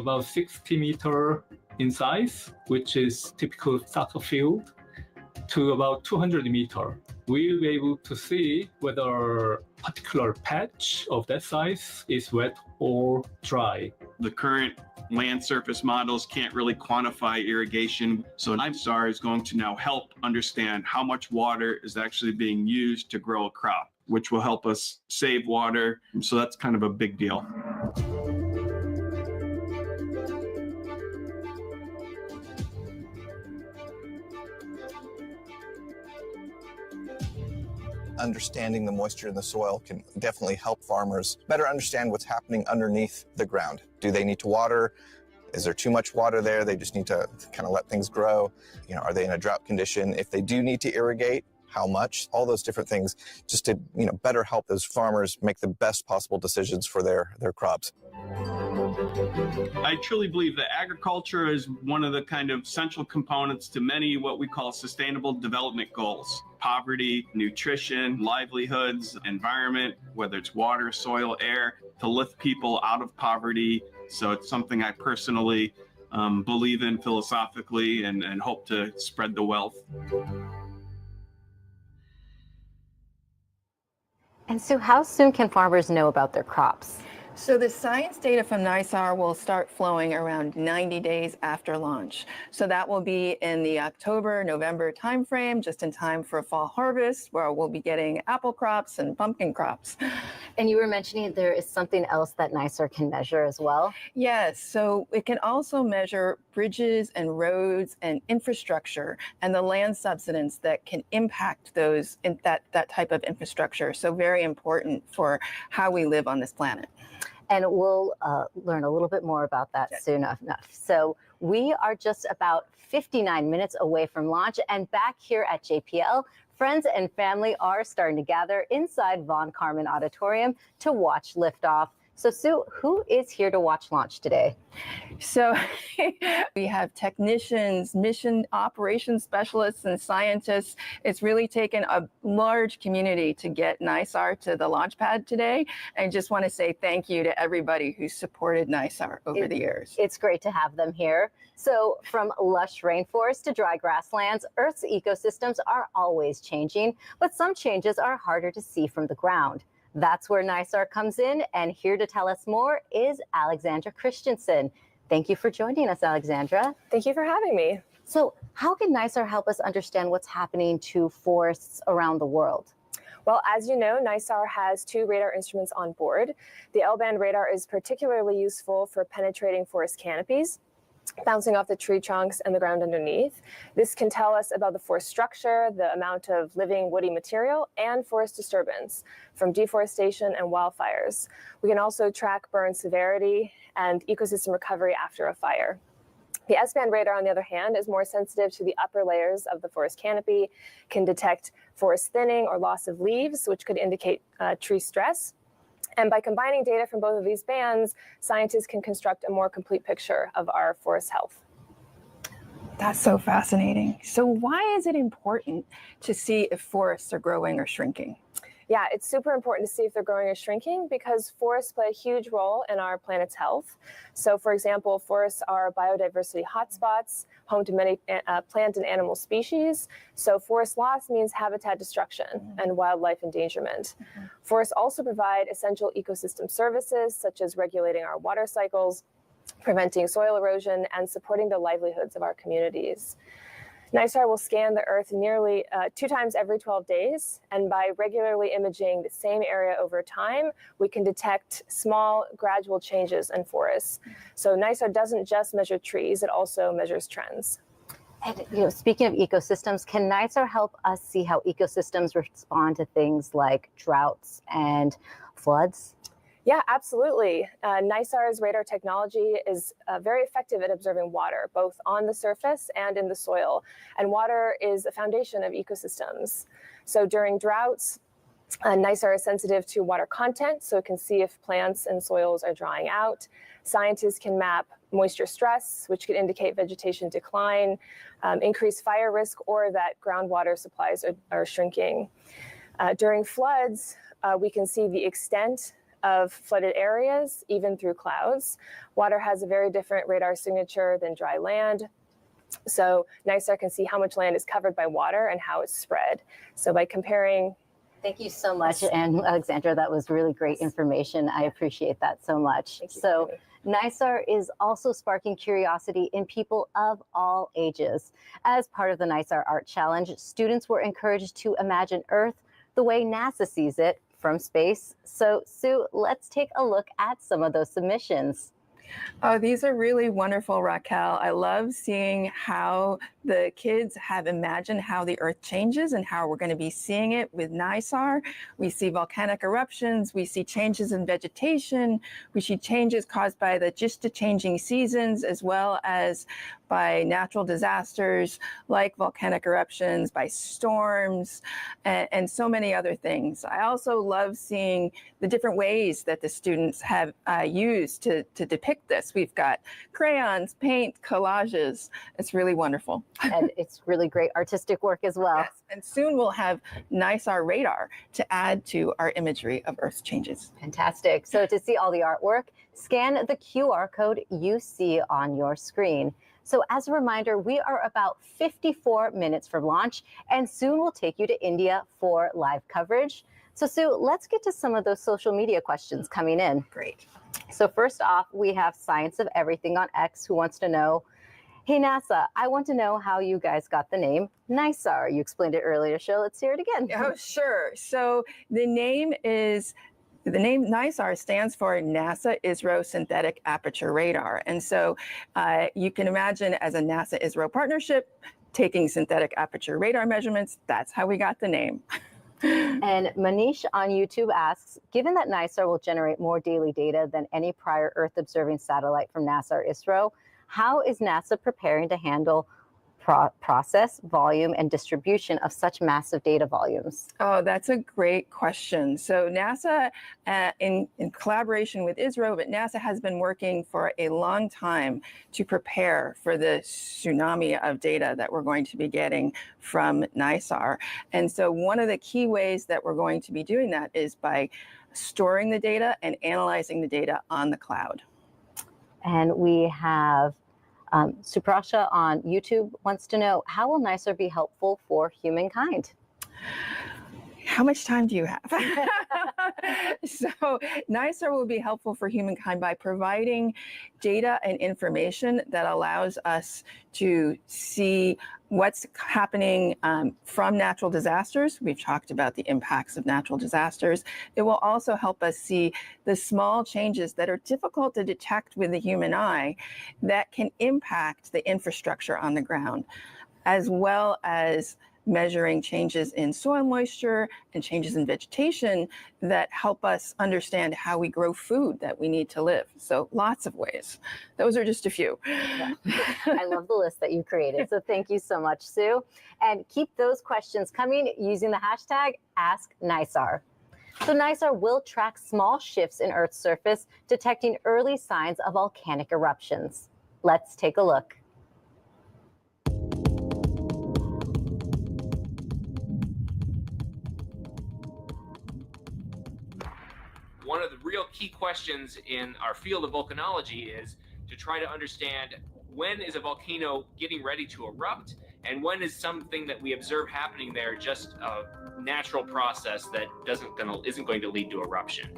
about 60 meter in size, which is typical soccer field, to about 200 meter. We'll be able to see whether a particular patch of that size is wet or dry. The current land surface models can't really quantify irrigation. So NISAR is going to now help understand how much water is actually being used to grow a crop, which will help us save water. So that's kind of a big deal. Understanding the moisture in the soil can definitely help farmers better understand what's happening underneath the ground. Do they need to water? Is there too much water there? They just need to kind of let things grow. Are they in a drought condition? If they do need to irrigate, how much? All those different things just to, better help those farmers make the best possible decisions for their crops. I truly believe that agriculture is one of the kind of central components to many what we call sustainable development goals. Poverty, nutrition, livelihoods, environment, whether it's water, soil, air, to lift people out of poverty. So it's something I personally believe in philosophically and hope to spread the wealth. And Sue, how soon can farmers know about their crops? So the science data from NISAR will start flowing around 90 days after launch. So that will be in the October-November timeframe, just in time for fall harvest, where we'll be getting apple crops and pumpkin crops. And you were mentioning there is something else that NISAR can measure as well? Yes, so it can also measure bridges and roads and infrastructure and the land subsidence that can impact those that type of infrastructure. So very important for how we live on this planet. And we'll learn a little bit more about that soon enough. So we are just about 59 minutes away from launch, and back here at JPL, friends and family are starting to gather inside Von Karman Auditorium to watch liftoff. So Sue, who is here to watch launch today? So we have technicians, mission operations specialists, and scientists. It's really taken a large community to get NISAR to the launch pad today. I just want to say thank you to everybody who supported NISAR over the years. It's great to have them here. So from lush rainforests to dry grasslands, Earth's ecosystems are always changing, but some changes are harder to see from the ground. That's where NISAR comes in, and here to tell us more is Alexandra Christensen. Thank you for joining us, Alexandra. Thank you for having me. So how can NISAR help us understand what's happening to forests around the world? Well, as you know, NISAR has 2 radar instruments on board. The L-band radar is particularly useful for penetrating forest canopies, bouncing off the tree trunks and the ground underneath. This can tell us about the forest structure, the amount of living woody material, and forest disturbance from deforestation and wildfires. We can also track burn severity and ecosystem recovery after a fire. The S-band radar, on the other hand, is more sensitive to the upper layers of the forest canopy, can detect forest thinning or loss of leaves, which could indicate tree stress. And by combining data from both of these bands, scientists can construct a more complete picture of our forest health. That's so fascinating. So why is it important to see if forests are growing or shrinking? Yeah, it's super important to see if they're growing or shrinking because forests play a huge role in our planet's health. So, for example, forests are biodiversity hotspots, home to many plant and animal species. So forest loss means habitat destruction and wildlife endangerment. Forests also provide essential ecosystem services, such as regulating our water cycles, preventing soil erosion, and supporting the livelihoods of our communities. NISAR will scan the Earth nearly 2 times every 12 days, and by regularly imaging the same area over time, we can detect small, gradual changes in forests. So NISAR doesn't just measure trees, it also measures trends. And speaking of ecosystems, can NISAR help us see how ecosystems respond to things like droughts and floods? Yeah, absolutely. NISAR's radar technology is very effective at observing water, both on the surface and in the soil. And water is a foundation of ecosystems. So during droughts, NISAR is sensitive to water content, so it can see if plants and soils are drying out. Scientists can map moisture stress, which could indicate vegetation decline, increased fire risk, or that groundwater supplies are shrinking. During floods, we can see the extent of flooded areas, even through clouds. Water has a very different radar signature than dry land. So NISAR can see how much land is covered by water and how it's spread. So by comparing. Thank you so much, and Alexandra, that was really great information. I appreciate that so much. So NISAR is also sparking curiosity in people of all ages. As part of the NISAR Art Challenge, students were encouraged to imagine Earth the way NASA sees it from space. So Sue, let's take a look at some of those submissions. Oh, these are really wonderful, Raquel. I love seeing how the kids have imagined how the Earth changes and how we're going to be seeing it with NISAR. We see volcanic eruptions, we see changes in vegetation, we see changes caused by the changing seasons, as well as by natural disasters like volcanic eruptions, by storms, and so many other things. I also love seeing the different ways that the students have used to depict this. We've got crayons, paint, collages. It's really wonderful. And it's really great artistic work as well. Yes. And soon we'll have NISAR radar to add to our imagery of Earth's changes. Fantastic. So to see all the artwork, scan the QR code you see on your screen. So as a reminder, we are about 54 minutes from launch, and soon we'll take you to India for live coverage. So Sue, let's get to some of those social media questions coming in. Great. So first off, we have Science of Everything on X who wants to know, hey NASA, I want to know how you guys got the name NISAR. You explained it earlier, so let's hear it again. Oh, sure. So the name NISAR stands for NASA ISRO Synthetic Aperture Radar. And so you can imagine, as a NASA ISRO partnership, taking synthetic aperture radar measurements, that's how we got the name. And Manish on YouTube asks, given that NISAR will generate more daily data than any prior Earth observing satellite from NASA or ISRO, how is NASA preparing to handle process, volume, and distribution of such massive data volumes? Oh, that's a great question. So NASA, in collaboration with ISRO, but NASA has been working for a long time to prepare for the tsunami of data that we're going to be getting from NISAR. And so one of the key ways that we're going to be doing that is by storing the data and analyzing the data on the cloud. And we have Suprasha on YouTube wants to know, how will NISAR be helpful for humankind? How much time do you have? So NISAR will be helpful for humankind by providing data and information that allows us to see what's happening from natural disasters. We've talked about the impacts of natural disasters. It will also help us see the small changes that are difficult to detect with the human eye that can impact the infrastructure on the ground, as well as measuring changes in soil moisture and changes in vegetation that help us understand how we grow food that we need to live. So lots of ways. Those are just a few. Yeah. I love the list that you created. So thank you so much, Sue. And keep those questions coming using the hashtag AskNISAR. So NISAR will track small shifts in Earth's surface, detecting early signs of volcanic eruptions. Let's take a look. One of the real key questions in our field of volcanology is to try to understand, when is a volcano getting ready to erupt, and when is something that we observe happening there just a natural process that isn't going to lead to eruption.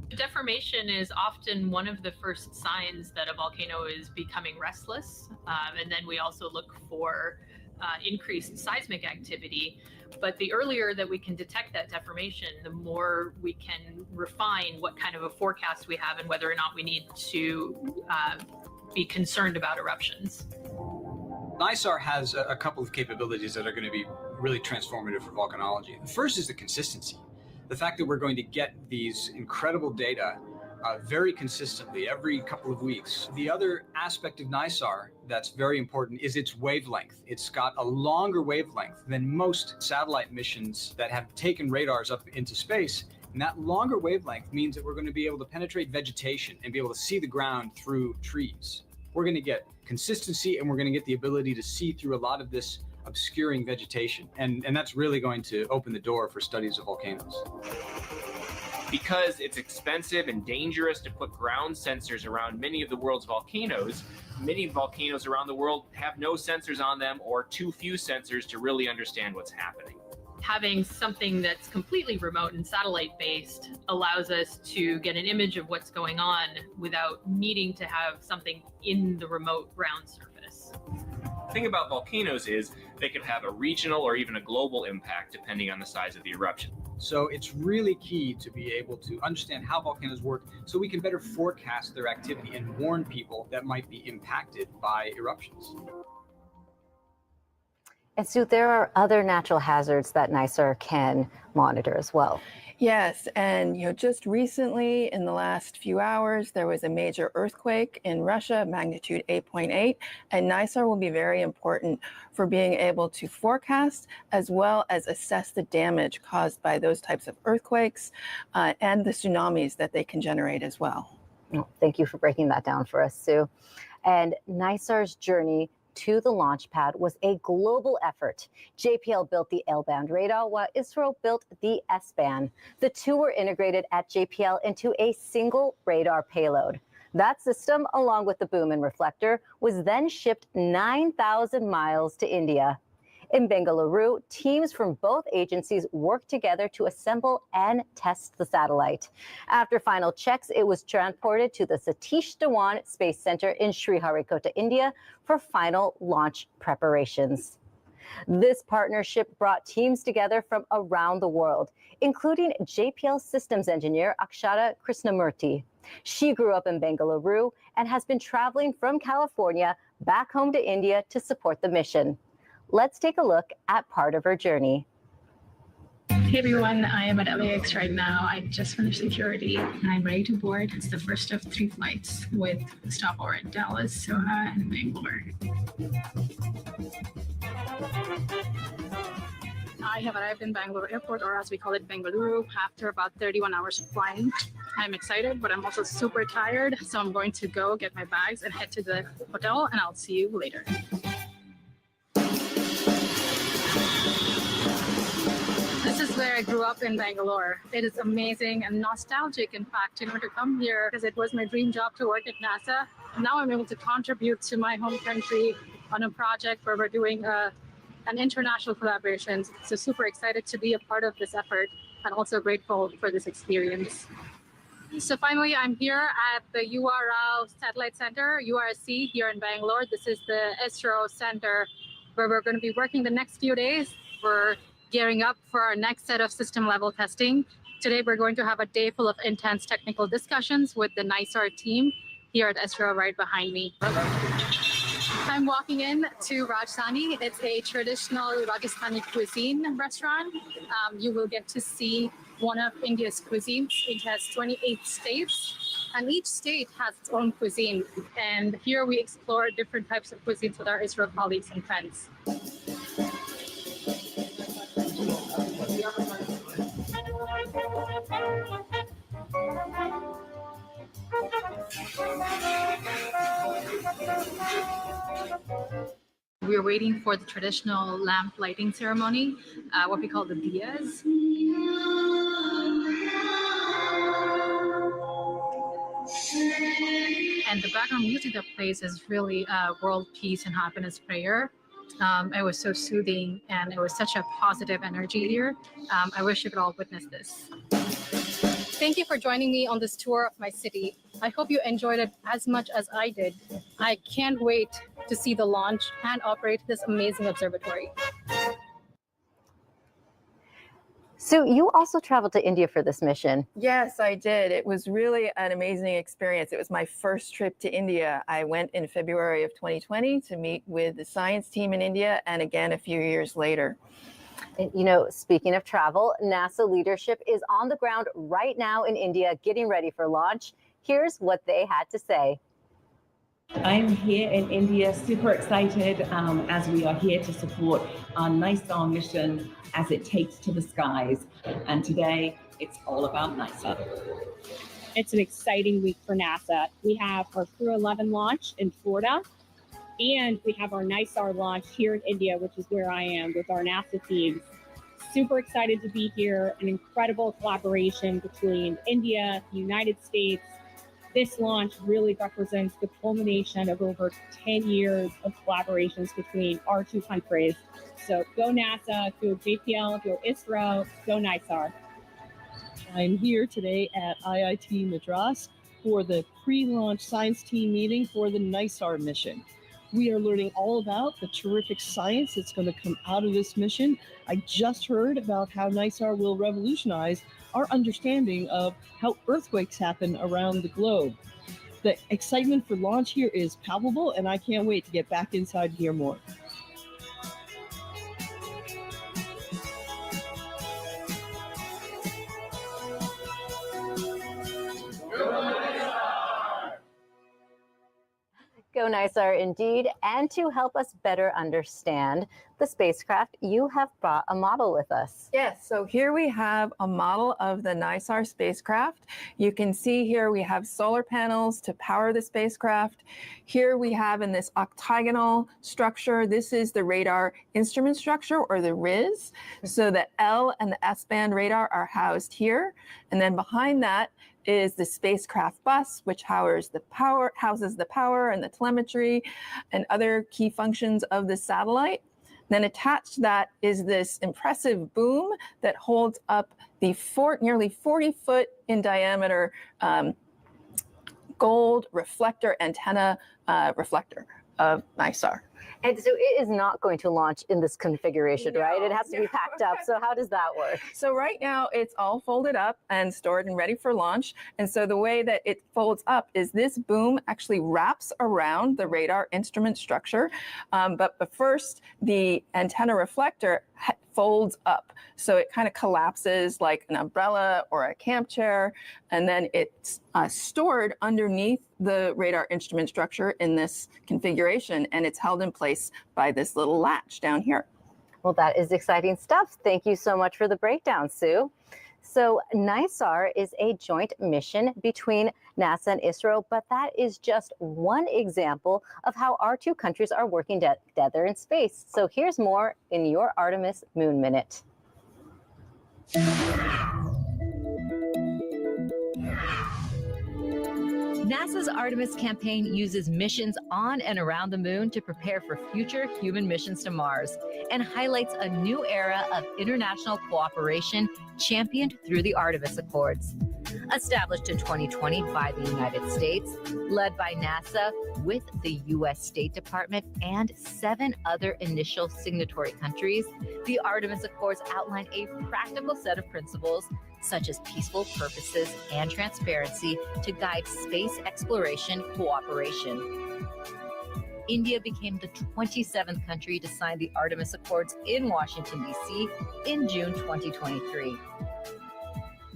Deformation is often one of the first signs that a volcano is becoming restless, and then we also look for increased seismic activity. But the earlier that we can detect that deformation, the more we can refine what kind of a forecast we have and whether or not we need to be concerned about eruptions. NISAR has a couple of capabilities that are going to be really transformative for volcanology. The first is the consistency. The fact that we're going to get these incredible data very consistently every couple of weeks. The other aspect of NISAR that's very important is its wavelength. It's got a longer wavelength than most satellite missions that have taken radars up into space. And that longer wavelength means that we're going to be able to penetrate vegetation and be able to see the ground through trees. We're going to get consistency, and we're going to get the ability to see through a lot of this obscuring vegetation. And that's really going to open the door for studies of volcanoes. Because it's expensive and dangerous to put ground sensors around many of the world's volcanoes, many volcanoes around the world have no sensors on them or too few sensors to really understand what's happening. Having something that's completely remote and satellite based allows us to get an image of what's going on without needing to have something in the remote ground surface. The thing about volcanoes is they can have a regional or even a global impact depending on the size of the eruption. So it's really key to be able to understand how volcanoes work so we can better forecast their activity and warn people that might be impacted by eruptions. And Sue, there are other natural hazards that NISAR can monitor as well. Yes, and just recently, in the last few hours, there was a major earthquake in Russia, magnitude 8.8, and NISAR will be very important for being able to forecast as well as assess the damage caused by those types of earthquakes and the tsunamis that they can generate as well. Oh, thank you for breaking that down for us, Sue. And NISAR's journey to the launch pad was a global effort. JPL built the L-band radar while ISRO built the S-band. The two were integrated at JPL into a single radar payload. That system, along with the boom and reflector, was then shipped 9,000 miles to India. In Bengaluru, teams from both agencies worked together to assemble and test the satellite. After final checks, it was transported to the Satish Dhawan Space Center in Sriharikota, India, for final launch preparations. This partnership brought teams together from around the world, including JPL systems engineer Akshata Krishnamurthy. She grew up in Bengaluru and has been traveling from California back home to India to support the mission. Let's take a look at part of her journey. Hey everyone, I am at LAX right now. I just finished security and I'm ready to board. It's the first of 3 flights with a stopover in Dallas, Soha, and Bangalore. I have arrived in Bangalore Airport, or as we call it, Bengaluru, after about 31 hours of flying. I'm excited, but I'm also super tired, so I'm going to go get my bags and head to the hotel, and I'll see you later. This is where I grew up in Bangalore. It is amazing and nostalgic, in fact, to come here because it was my dream job to work at NASA. Now I'm able to contribute to my home country on a project where we're doing an international collaboration. So super excited to be a part of this effort and also grateful for this experience. So finally, I'm here at the URL Satellite Center, URC, here in Bangalore. This is the ISRO Center where we're going to be working the next few days. We're gearing up for our next set of system level testing. Today, we're going to have a day full of intense technical discussions with the NISAR team here at ISRO right behind me. I'm walking in to Rajasthani. It's a traditional Rajasthani cuisine restaurant. You will get to see one of India's cuisines. It has 28 states, and each state has its own cuisine. And here we explore different types of cuisines with our ISRO colleagues and friends. We're waiting for the traditional lamp lighting ceremony, what we call the diyas. And the background music that plays is really world peace and happiness prayer. It was so soothing and it was such a positive energy here. I wish you could all witness this. Thank you for joining me on this tour of my city. I hope you enjoyed it as much as I did. I can't wait to see the launch and operate this amazing observatory. Sue, you also traveled to India for this mission. Yes, I did. It was really an amazing experience. It was my first trip to India. I went in February of 2020 to meet with the science team in India, and again a few years later. And, speaking of travel, NASA leadership is on the ground right now in India getting ready for launch. Here's what they had to say. I'm here in India, super excited as we are here to support our NISAR mission as it takes to the skies. And today, it's all about NISAR. It's an exciting week for NASA. We have our Crew 11 launch in Florida, and we have our NISAR launch here in India, which is where I am with our NASA teams. super excited to be here. An incredible collaboration between India, the United States. This launch really represents the culmination of over 10 years of collaborations between our two countries. So go NASA, go JPL, go ISRO, go NISAR. I'm here today at IIT Madras for the pre-launch science team meeting for the NISAR mission. We are learning all about the terrific science that's going to come out of this mission. I just heard about how NISAR will revolutionize our understanding of how earthquakes happen around the globe. The excitement for launch here is palpable, and I can't wait to get back inside and hear more. Go NISAR indeed. And to help us better understand the spacecraft, you have brought a model with us. Yes, so here we have a model of the NISAR spacecraft. You can see here we have solar panels to power the spacecraft. Here we have in this octagonal structure, this is the radar instrument structure, or the RIS. So the L and the S-band radar are housed here. And then behind that is the spacecraft bus, which houses the power and the telemetry and other key functions of the satellite. Then attached to that is this impressive boom that holds up the nearly 40-foot in diameter gold reflector antenna reflector of NISAR. And so it is not going to launch in this configuration, right? It has to be packed up. So how does that work? So right now it's all folded up and stored and ready for launch. And so the way that it folds up is this boom actually wraps around the radar instrument structure. But first, the antenna reflector folds up. So it kind of collapses like an umbrella or a camp chair, and then it's stored underneath the radar instrument structure in this configuration, and it's held in place by this little latch down here. Well, that is exciting stuff. Thank you so much for the breakdown, Sue. So NISAR is a joint mission between NASA and ISRO, but that is just one example of how our two countries are working together in space. So here's more in your Artemis Moon Minute. NASA's Artemis campaign uses missions on and around the moon to prepare for future human missions to Mars and highlights a new era of international cooperation championed through the Artemis Accords. Established in 2020 by the United States, led by NASA with the U.S. State Department and 7 other initial signatory countries, the Artemis Accords outline a practical set of principles such as peaceful purposes and transparency to guide space exploration cooperation. India became the 27th country to sign the Artemis Accords in Washington, D.C. in June 2023.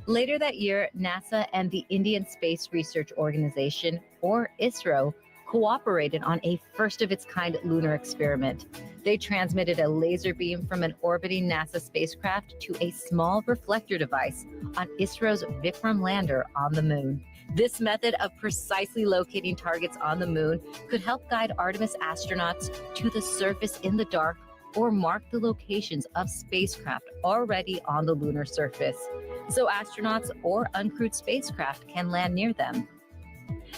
Later that year, NASA and the Indian Space Research Organization, or ISRO, cooperated on a first-of-its-kind lunar experiment. They transmitted a laser beam from an orbiting NASA spacecraft to a small reflector device on ISRO's Vikram lander on the moon. This method of precisely locating targets on the moon could help guide Artemis astronauts to the surface in the dark or mark the locations of spacecraft already on the lunar surface, so astronauts or uncrewed spacecraft can land near them.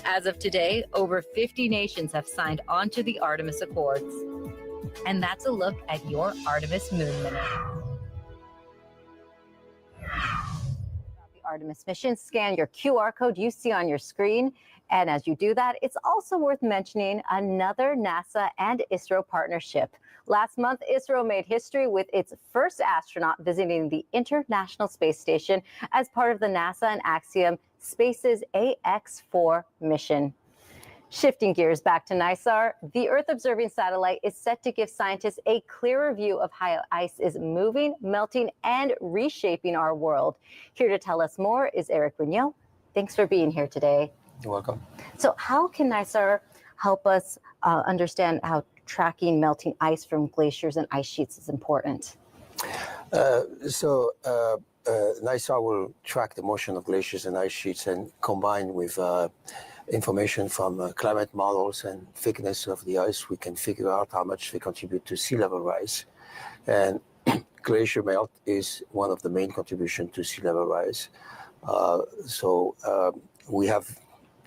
As of today, over 50 nations have signed on to the Artemis Accords. And that's a look at your Artemis Moon Minute. The Artemis mission, scan your QR code you see on your screen. And as you do that, it's also worth mentioning another NASA and ISRO partnership. Last month, ISRO made history with its first astronaut visiting the International Space Station as part of the NASA and Axiom Space's AX-4 mission. Shifting gears back to NISAR, the Earth-observing satellite is set to give scientists a clearer view of how ice is moving, melting, and reshaping our world. Here to tell us more is Eric Brugnot. Thanks for being here today. You're welcome. So how can NISAR help us understand how tracking melting ice from glaciers and ice sheets is important? NISAR will track the motion of glaciers and ice sheets and combine with information from climate models and thickness of the ice, we can figure out how much they contribute to sea level rise. And glacier melt is one of the main contributions to sea level rise.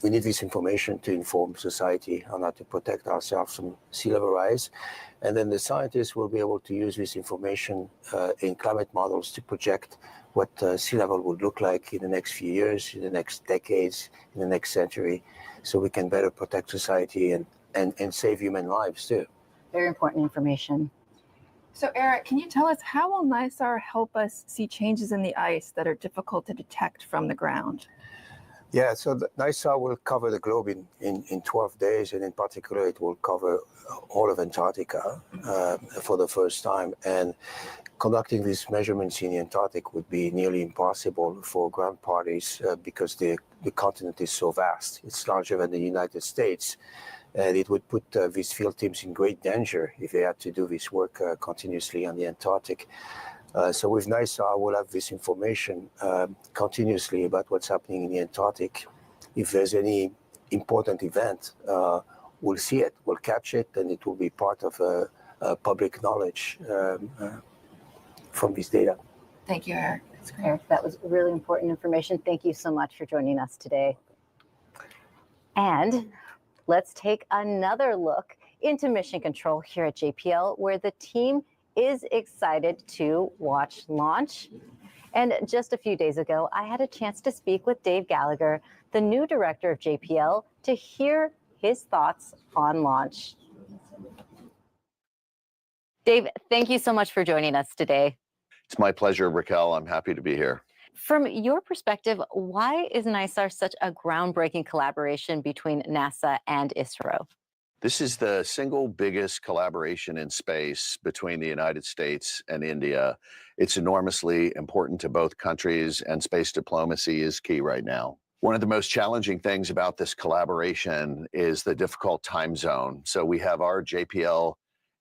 We need this information to inform society on how to protect ourselves from sea level rise. And then the scientists will be able to use this information in climate models to project what sea level would look like in the next few years, in the next decades, in the next century, so we can better protect society and save human lives too. Very important information. So Eric, can you tell us how will NISAR help us see changes in the ice that are difficult to detect from the ground? Yeah, so the NISAR will cover the globe in 12 days, and in particular, it will cover all of Antarctica for the first time. And conducting these measurements in the Antarctic would be nearly impossible for ground parties because the continent is so vast. It's larger than the United States, and it would put these field teams in great danger if they had to do this work continuously on the Antarctic. So with NISAR, we'll have this information continuously about what's happening in the Antarctic. If there's any important event, we'll see it, we'll catch it, and it will be part of public knowledge from this data. Thank you, Eric. That's great. Eric, that was really important information. Thank you so much for joining us today. And let's take another look into mission control here at JPL, where the team is excited to watch launch. And just a few days ago, I had a chance to speak with Dave Gallagher, the new director of JPL, to hear his thoughts on launch. Dave, thank you so much for joining us today. It's my pleasure, Raquel. I'm happy to be here. From your perspective, why is NISAR such a groundbreaking collaboration between NASA and ISRO? This is the single biggest collaboration in space between the United States and India. It's enormously important to both countries, and space diplomacy is key right now. One of the most challenging things about this collaboration is the difficult time zone. So we have our JPL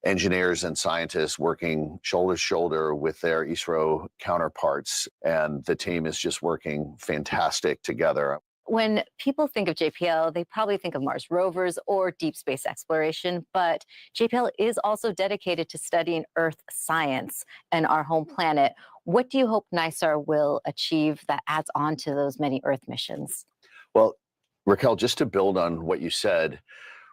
engineers and scientists working shoulder to shoulder with their ISRO counterparts, and the team is just working fantastic together. When people think of JPL, they probably think of Mars rovers or deep space exploration, but JPL is also dedicated to studying Earth science and our home planet. What do you hope NISAR will achieve that adds on to those many Earth missions? Well, Raquel, just to build on what you said,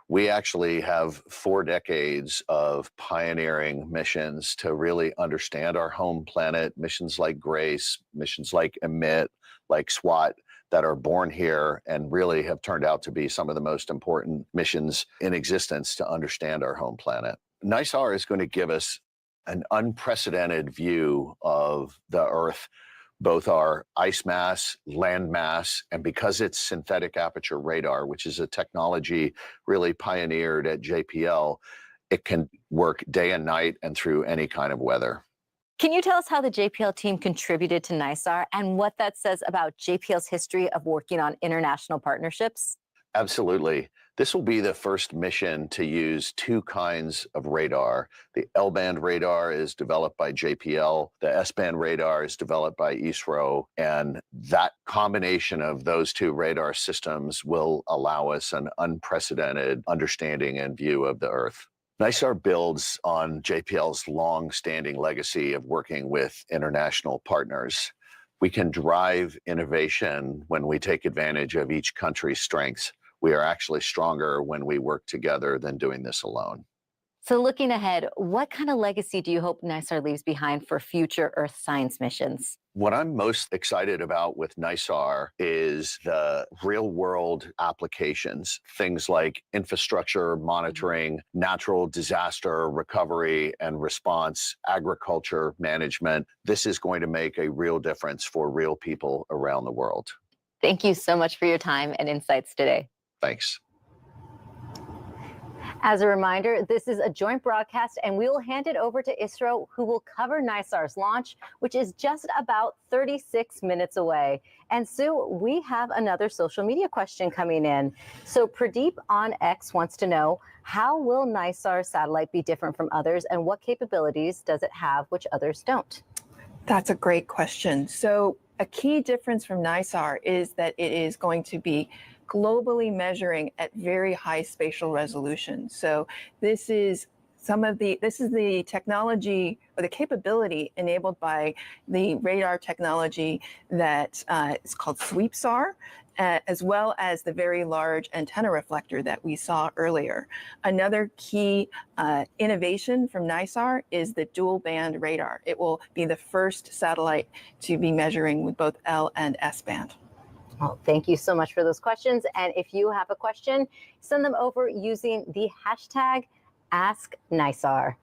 we actually have 4 decades of pioneering missions to really understand our home planet, missions like GRACE, missions like EMIT, like SWAT, that are born here and really have turned out to be some of the most important missions in existence to understand our home planet. NISAR is going to give us an unprecedented view of the Earth, both our ice mass, land mass, and because it's synthetic aperture radar, which is a technology really pioneered at JPL, it can work day and night and through any kind of weather. Can you tell us how the JPL team contributed to NISAR and what that says about JPL's history of working on international partnerships? Absolutely. This will be the first mission to use 2 kinds of radar. The L-band radar is developed by JPL. The S-band radar is developed by ISRO. And that combination of those 2 radar systems will allow us an unprecedented understanding and view of the Earth. NISAR builds on JPL's long-standing legacy of working with international partners. We can drive innovation when we take advantage of each country's strengths. We are actually stronger when we work together than doing this alone. So looking ahead, what kind of legacy do you hope NISAR leaves behind for future Earth science missions? What I'm most excited about with NISAR is the real-world applications, things like infrastructure monitoring, natural disaster recovery and response, agriculture management. This is going to make a real difference for real people around the world. Thank you so much for your time and insights today. Thanks. As a reminder, this is a joint broadcast, and we will hand it over to ISRO, who will cover NISAR's launch, which is just about 36 minutes away. And Sue, we have another social media question coming in. So Pradeep on X wants to know, how will NISAR's satellite be different from others, and what capabilities does it have which others don't? That's a great question. So a key difference from NISAR is that it is going to be globally measuring at very high spatial resolution. So this is This is the technology or the capability enabled by the radar technology that is called SweepSAR, as well as the very large antenna reflector that we saw earlier. Another key innovation from NISAR is the dual band radar. It will be the first satellite to be measuring with both L and S band. Well, thank you so much for those questions. And if you have a question, send them over using the hashtag AskNISAR.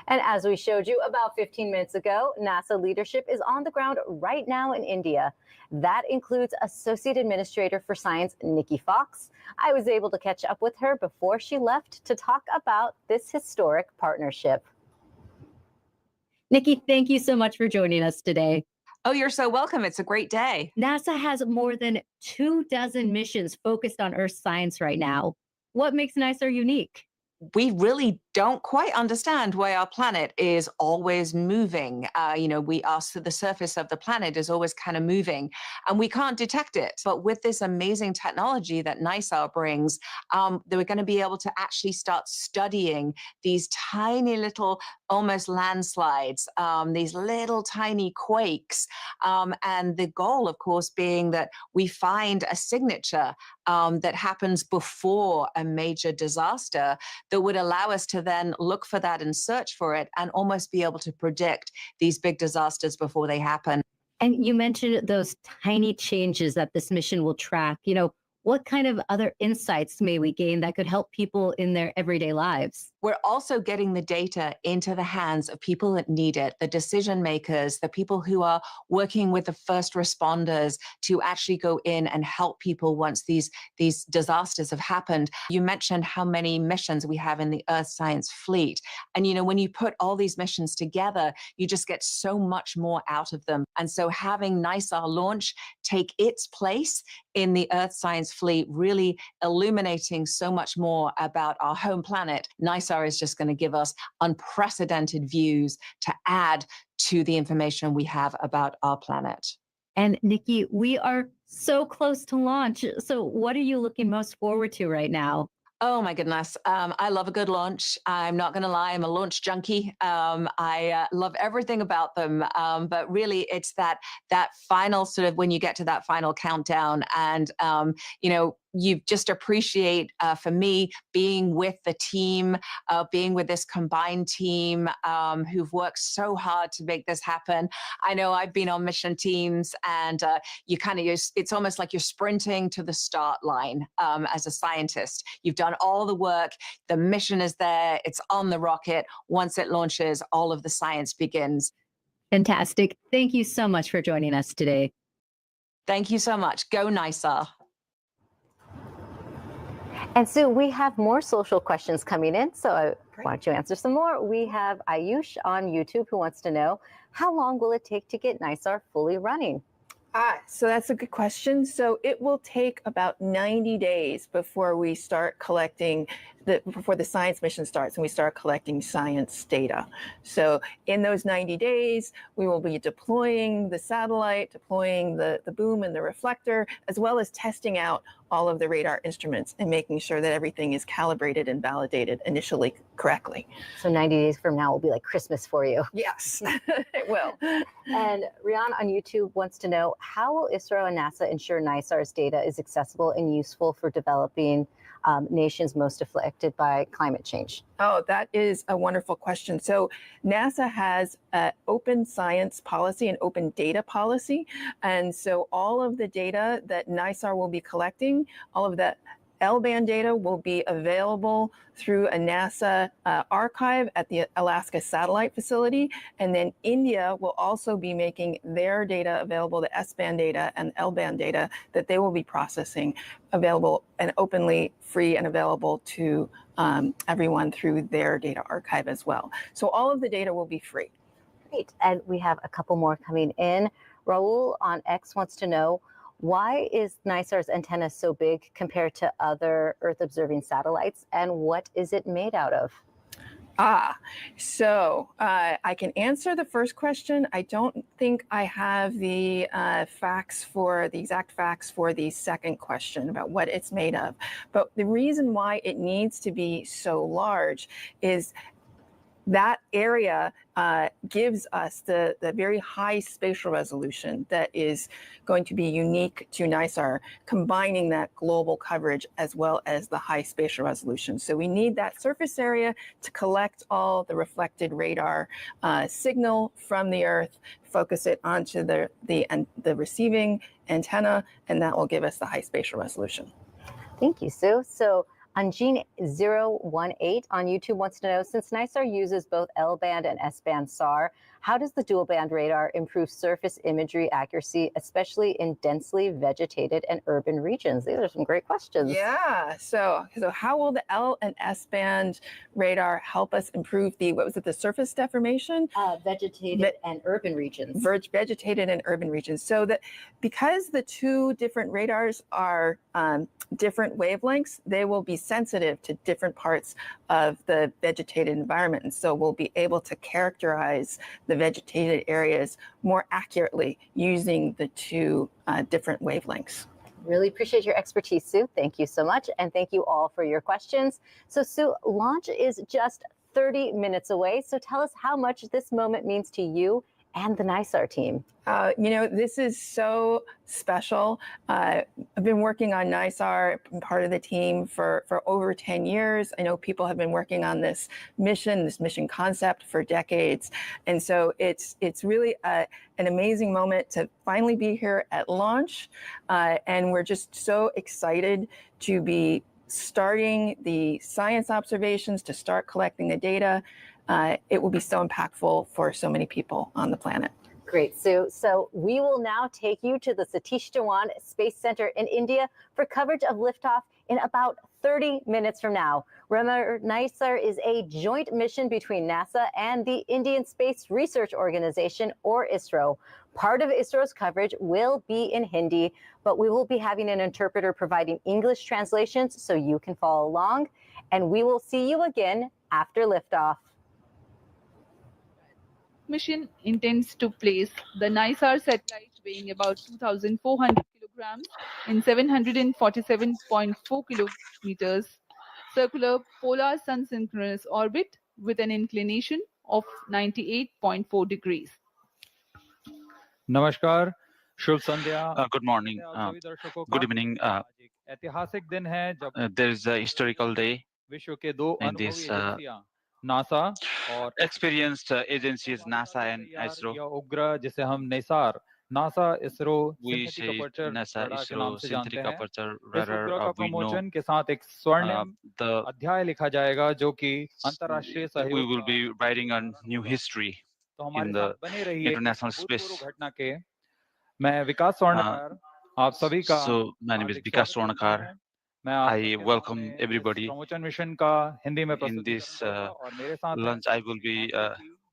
And as we showed you about 15 minutes ago, NASA leadership is on the ground right now in India. That includes Associate Administrator for Science, Nikki Fox. I was able to catch up with her before she left to talk about this historic partnership. Nikki, thank you so much for joining us today. Oh, you're so welcome. It's a great day. NASA has more than 24 missions focused on Earth science right now. What makes NISAR unique? We really don't quite understand why our planet is always moving. The surface of the planet is always kind of moving, and we can't detect it. But with this amazing technology that NISAR brings, they were going to be able to actually start studying these tiny little, almost landslides, these little tiny quakes. And the goal, of course, being that we find a signature that happens before a major disaster that would allow us to then look for that and search for it and almost be able to predict these big disasters before they happen. And you mentioned those tiny changes that this mission will track. What kind of other insights may we gain that could help people in their everyday lives? We're also getting the data into the hands of people that need it, the decision makers, the people who are working with the first responders to actually go in and help people once these disasters have happened. You mentioned how many missions we have in the Earth Science Fleet. And, when you put all these missions together, you just get so much more out of them. And so having NISAR launch take its place in the Earth Science Fleet, really illuminating so much more about our home planet, NISAR is just going to give us unprecedented views to add to the information we have about our planet. And Nikki, we are so close to launch. So what are you looking most forward to right now? Oh my goodness. I love a good launch. I'm not going to lie. I'm a launch junkie. I love everything about them. But really it's that final sort of when you get to that final countdown and, you just appreciate, for me, being with the team, being with this combined team who've worked so hard to make this happen. I know I've been on mission teams and it's almost like you're sprinting to the start line as a scientist. You've done all the work. The mission is there. It's on the rocket. Once it launches, all of the science begins. Fantastic. Thank you so much for joining us today. Thank you so much. Go NISAR. And so we have more social questions coming in. So why don't you answer some more? We have Ayush on YouTube who wants to know, how long will it take to get NISAR fully running? So that's a good question. So it will take about 90 days before we start collecting, before the science mission starts and we start collecting science data. So in those 90 days, we will be deploying the satellite, deploying the boom and the reflector, as well as testing out all of the radar instruments and making sure that everything is calibrated and validated initially correctly. So 90 days from now will be like Christmas for you. Yes, it will. And Rian on YouTube wants to know, how will ISRO and NASA ensure NISAR's data is accessible and useful for developing nations most affected by climate change? Oh, that is a wonderful question. So NASA has an open science policy and open data policy. And so all of the data that NISAR will be collecting, all of the L-band data will be available through a NASA archive at the Alaska Satellite Facility. And then India will also be making their data available, the S-band data and L-band data that they will be processing available and openly free and available to everyone through their data archive as well. So all of the data will be free. Great. And we have a couple more coming in. Raul on X wants to know, why is NISAR's antenna so big compared to other Earth-observing satellites, and what is it made out of? So I can answer the first question. I don't think I have the exact facts for the second question about what it's made of. But the reason why it needs to be so large is That area gives us the very high spatial resolution that is going to be unique to NISAR, combining that global coverage as well as the high spatial resolution. So we need that surface area to collect all the reflected radar signal from the Earth, focus it onto the receiving antenna, and that will give us the high spatial resolution. Thank you, Sue. So Anjin 018 on YouTube wants to know, since NISAR uses both L-band and S-band SAR, how does the dual-band radar improve surface imagery accuracy, especially in densely vegetated and urban regions? These are some great questions. Yeah. So how will the L and S-band radar help us improve the surface deformation? Vegetated and urban regions. Vegetated and urban regions. So that because the two different radars are different wavelengths, they will be sensitive to different parts of the vegetated environment. And so we'll be able to characterize the vegetated areas more accurately using the two different wavelengths. Really appreciate your expertise, Sue. Thank you so much. And thank you all for your questions. So Sue, launch is just 30 minutes away. So tell us how much this moment means to you and the NISAR team. This is so special. I've been working on NISAR, been part of the team for over 10 years. I know people have been working on this mission concept for decades. And so it's really an amazing moment to finally be here at launch. And we're just so excited to be starting the science observations, to start collecting the data. It will be so impactful for so many people on the planet. Great, Sue. So we will now take you to the Satish Dhawan Space Center in India for coverage of liftoff in about 30 minutes from now. Remember, NISAR is a joint mission between NASA and the Indian Space Research Organization, or ISRO. Part of ISRO's coverage will be in Hindi, but we will be having an interpreter providing English translations so you can follow along. And we will see you again after liftoff. Mission intends to place the NISAR satellite weighing about 2,400 kilograms in 747.4 kilometers circular polar sun-synchronous orbit with an inclination of 98.4 degrees. Namaskar, Shubh Sandhya. Good morning, good evening. There is a historical day in this NASA experienced agencies NASA and ISRO. NASA ISRO We say NASA ISRO synthetic aperture radar. We know we will be writing a new history in the international space. So my name is Vikas Swarnakar. I welcome everybody in this lunch. I will be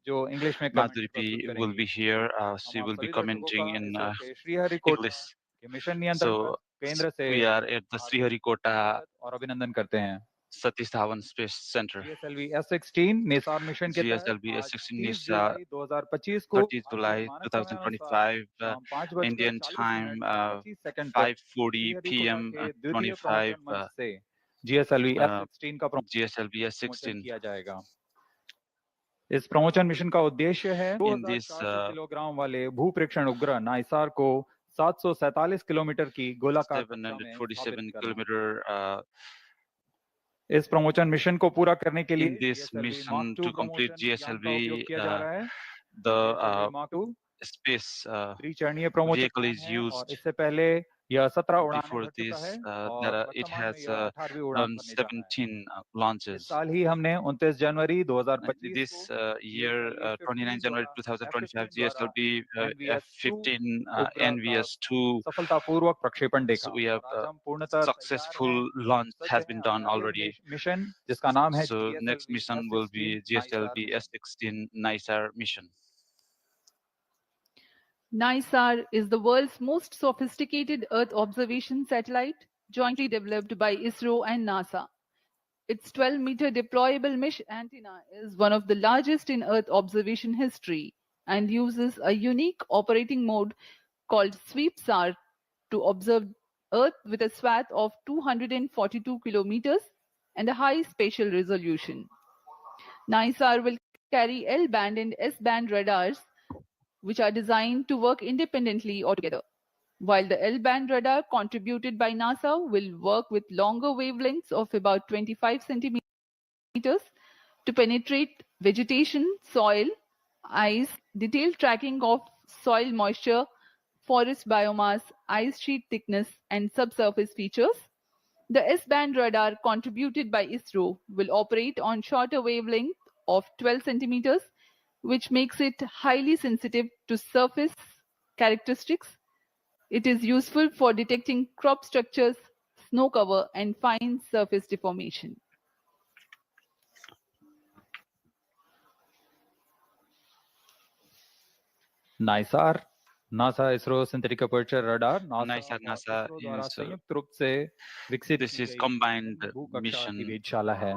Madhuri P will be here. She will be commenting in English. So we are at the Sriharikota Satish Dhawan Space Center. GSLV S16 NISAR mission के GSLV S16 NISAR 30 July 2025 Indian time 5:40 p.m. 25 GSLV S16 का GSLV S16 किया जाएगा। इस promotion mission का उद्देश्य है 2400 kilogram वाले भूप्रेक्षण उपग्रह नाइसार को 747 किलोमीटर की गोलाकार 747 किलोमीटर इस प्रमोशन मिशन को पूरा करने के लिए in this mission to complete GSLV the space vehicle is used. इससे पहले यह 17 उड़ानें Before कर चुका this है it has done 17 launches. साल ही हमने 29 जनवरी 2025 this year 29 January 2025 GSLV F-15 NVS-2 सफलतापूर्वक प्रक्षेपण देखा। So we have successful launch has been done already. Mission जिसका नाम है So next mission will be GSLV S16 NISAR mission. NISAR is the world's most sophisticated Earth observation satellite, jointly developed by ISRO and NASA. Its 12-meter deployable mesh antenna is one of the largest in Earth observation history and uses a unique operating mode called Sweep SAR to observe Earth with a swath of 242 kilometers and a high spatial resolution. NISAR will carry L-band and S-band radars, which are designed to work independently or together. While the L-band radar contributed by NASA will work with longer wavelengths of about 25 centimeters to penetrate vegetation, soil, ice, detailed tracking of soil moisture, forest biomass, ice sheet thickness, and subsurface features. The S-band radar contributed by ISRO will operate on shorter wavelength of 12 centimeters, which makes it highly sensitive to surface characteristics. It is useful for detecting crop structures, snow cover, and fine surface deformation. NISAR, NASA ISRO Synthetic Aperture Radar, NISAR NASA द्वारा is संयुक्त रूप से विकसित this की is गई combined भूकक्षा की mission. वेधशाला है।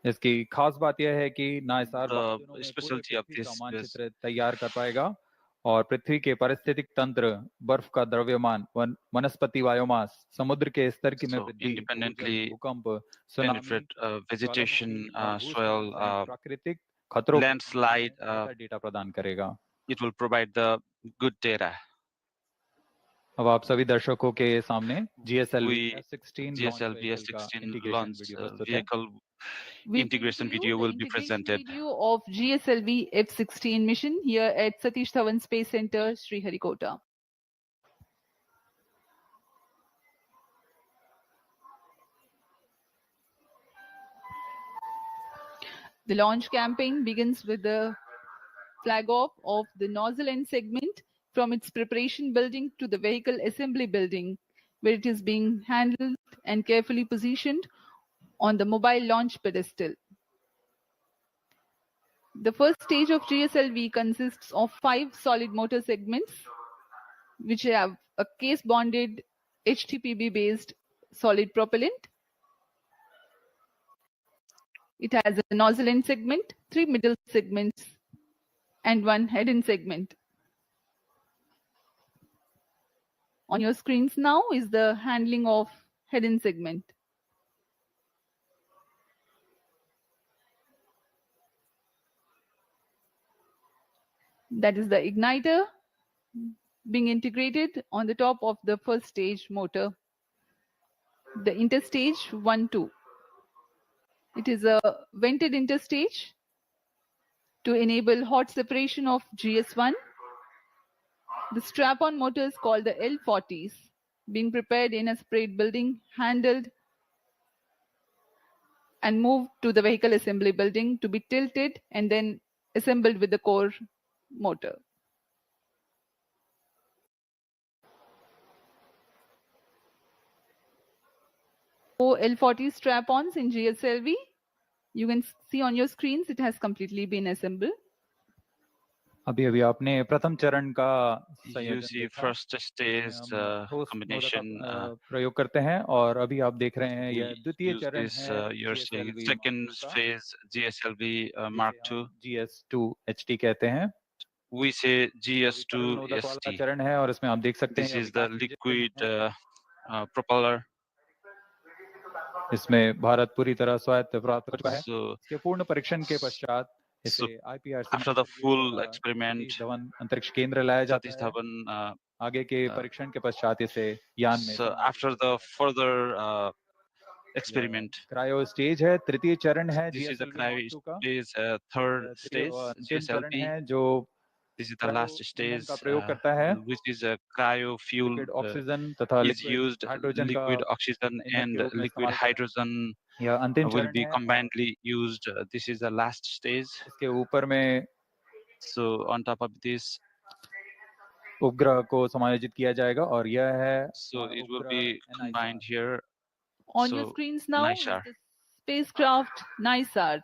इसकी खास बात यह है कि नाइसार The specialty of this is मानचित्र तैयार कर पाएगा और पृथ्वी के पारिस्थितिक तंत्र, बर्फ का द्रव्यमान, वनस्पति बायोमास, समुद्र के स्तर की में वृद्धि, independently भूकंप, penetrate सुनामी, vegetation, soil, प्राकृतिक खतरों landslide. डेटा प्रदान करेगा। It will provide the good data. अब आप सभी दर्शकों के सामने GSLV GSLV S16 launch है। vehicle We integration bring to you video the will be integration presented. video of GSLV F16 mission here at Satish Dhawan Space Center, Sriharikota. The launch campaign begins with the flag off of the nozzle end segment from its preparation building to the vehicle assembly building, where it is being handled and carefully positioned on the mobile launch pedestal. The first stage of GSLV consists of 5 solid motor segments, which have a case-bonded HTPB-based solid propellant. It has a nozzle end segment, 3 middle segments, and 1 head end segment. On your screens now is the handling of head end segment. That is the igniter being integrated on the top of the first stage motor, the interstage 1-2. It is a vented interstage to enable hot separation of GS1. The strap-on motor is called the L40s, being prepared in a separate building, handled and moved to the vehicle assembly building to be tilted and then assembled with the core motor. L40 strap-ons in GSLV. You can see on your screens it has completely been assembled. अभी आपने प्रथम चरण का You see first stage combination प्रयोग करते हैं और अभी आप देख रहे हैं यह द्वितीय चरण है। you're seeing second phase GSLV Mark II. GS2 HT कहते हैं। We say GS2 ST. चरण है और इसमें आप देख सकते हैं this is the liquid propeller. इसमें भारत पूरी तरह स्वायत्त प्राप्त कर चुका है। इसके पूर्ण परीक्षण के पश्चात इसे IPRC after the full experiment, Dhawan अंतरिक्ष केंद्र लाया जाता है। आगे के परीक्षण के पश्चात इसे यान में after the further experiment, cryo stage है, तृतीय चरण है। this is the cryo stage, third stage GSLV है जो this is the last stage का प्रयोग करता है, which is a cryo fuel oxygen तथा is used liquid oxygen and liquid hydrogen या अंतिम will चरण be है। combinedly used. This is the last stage. इसके ऊपर में so on top of this उपग्रह को समायोजित किया जाएगा और यह है so it will be combined here. On your screens now is the spacecraft NISAR.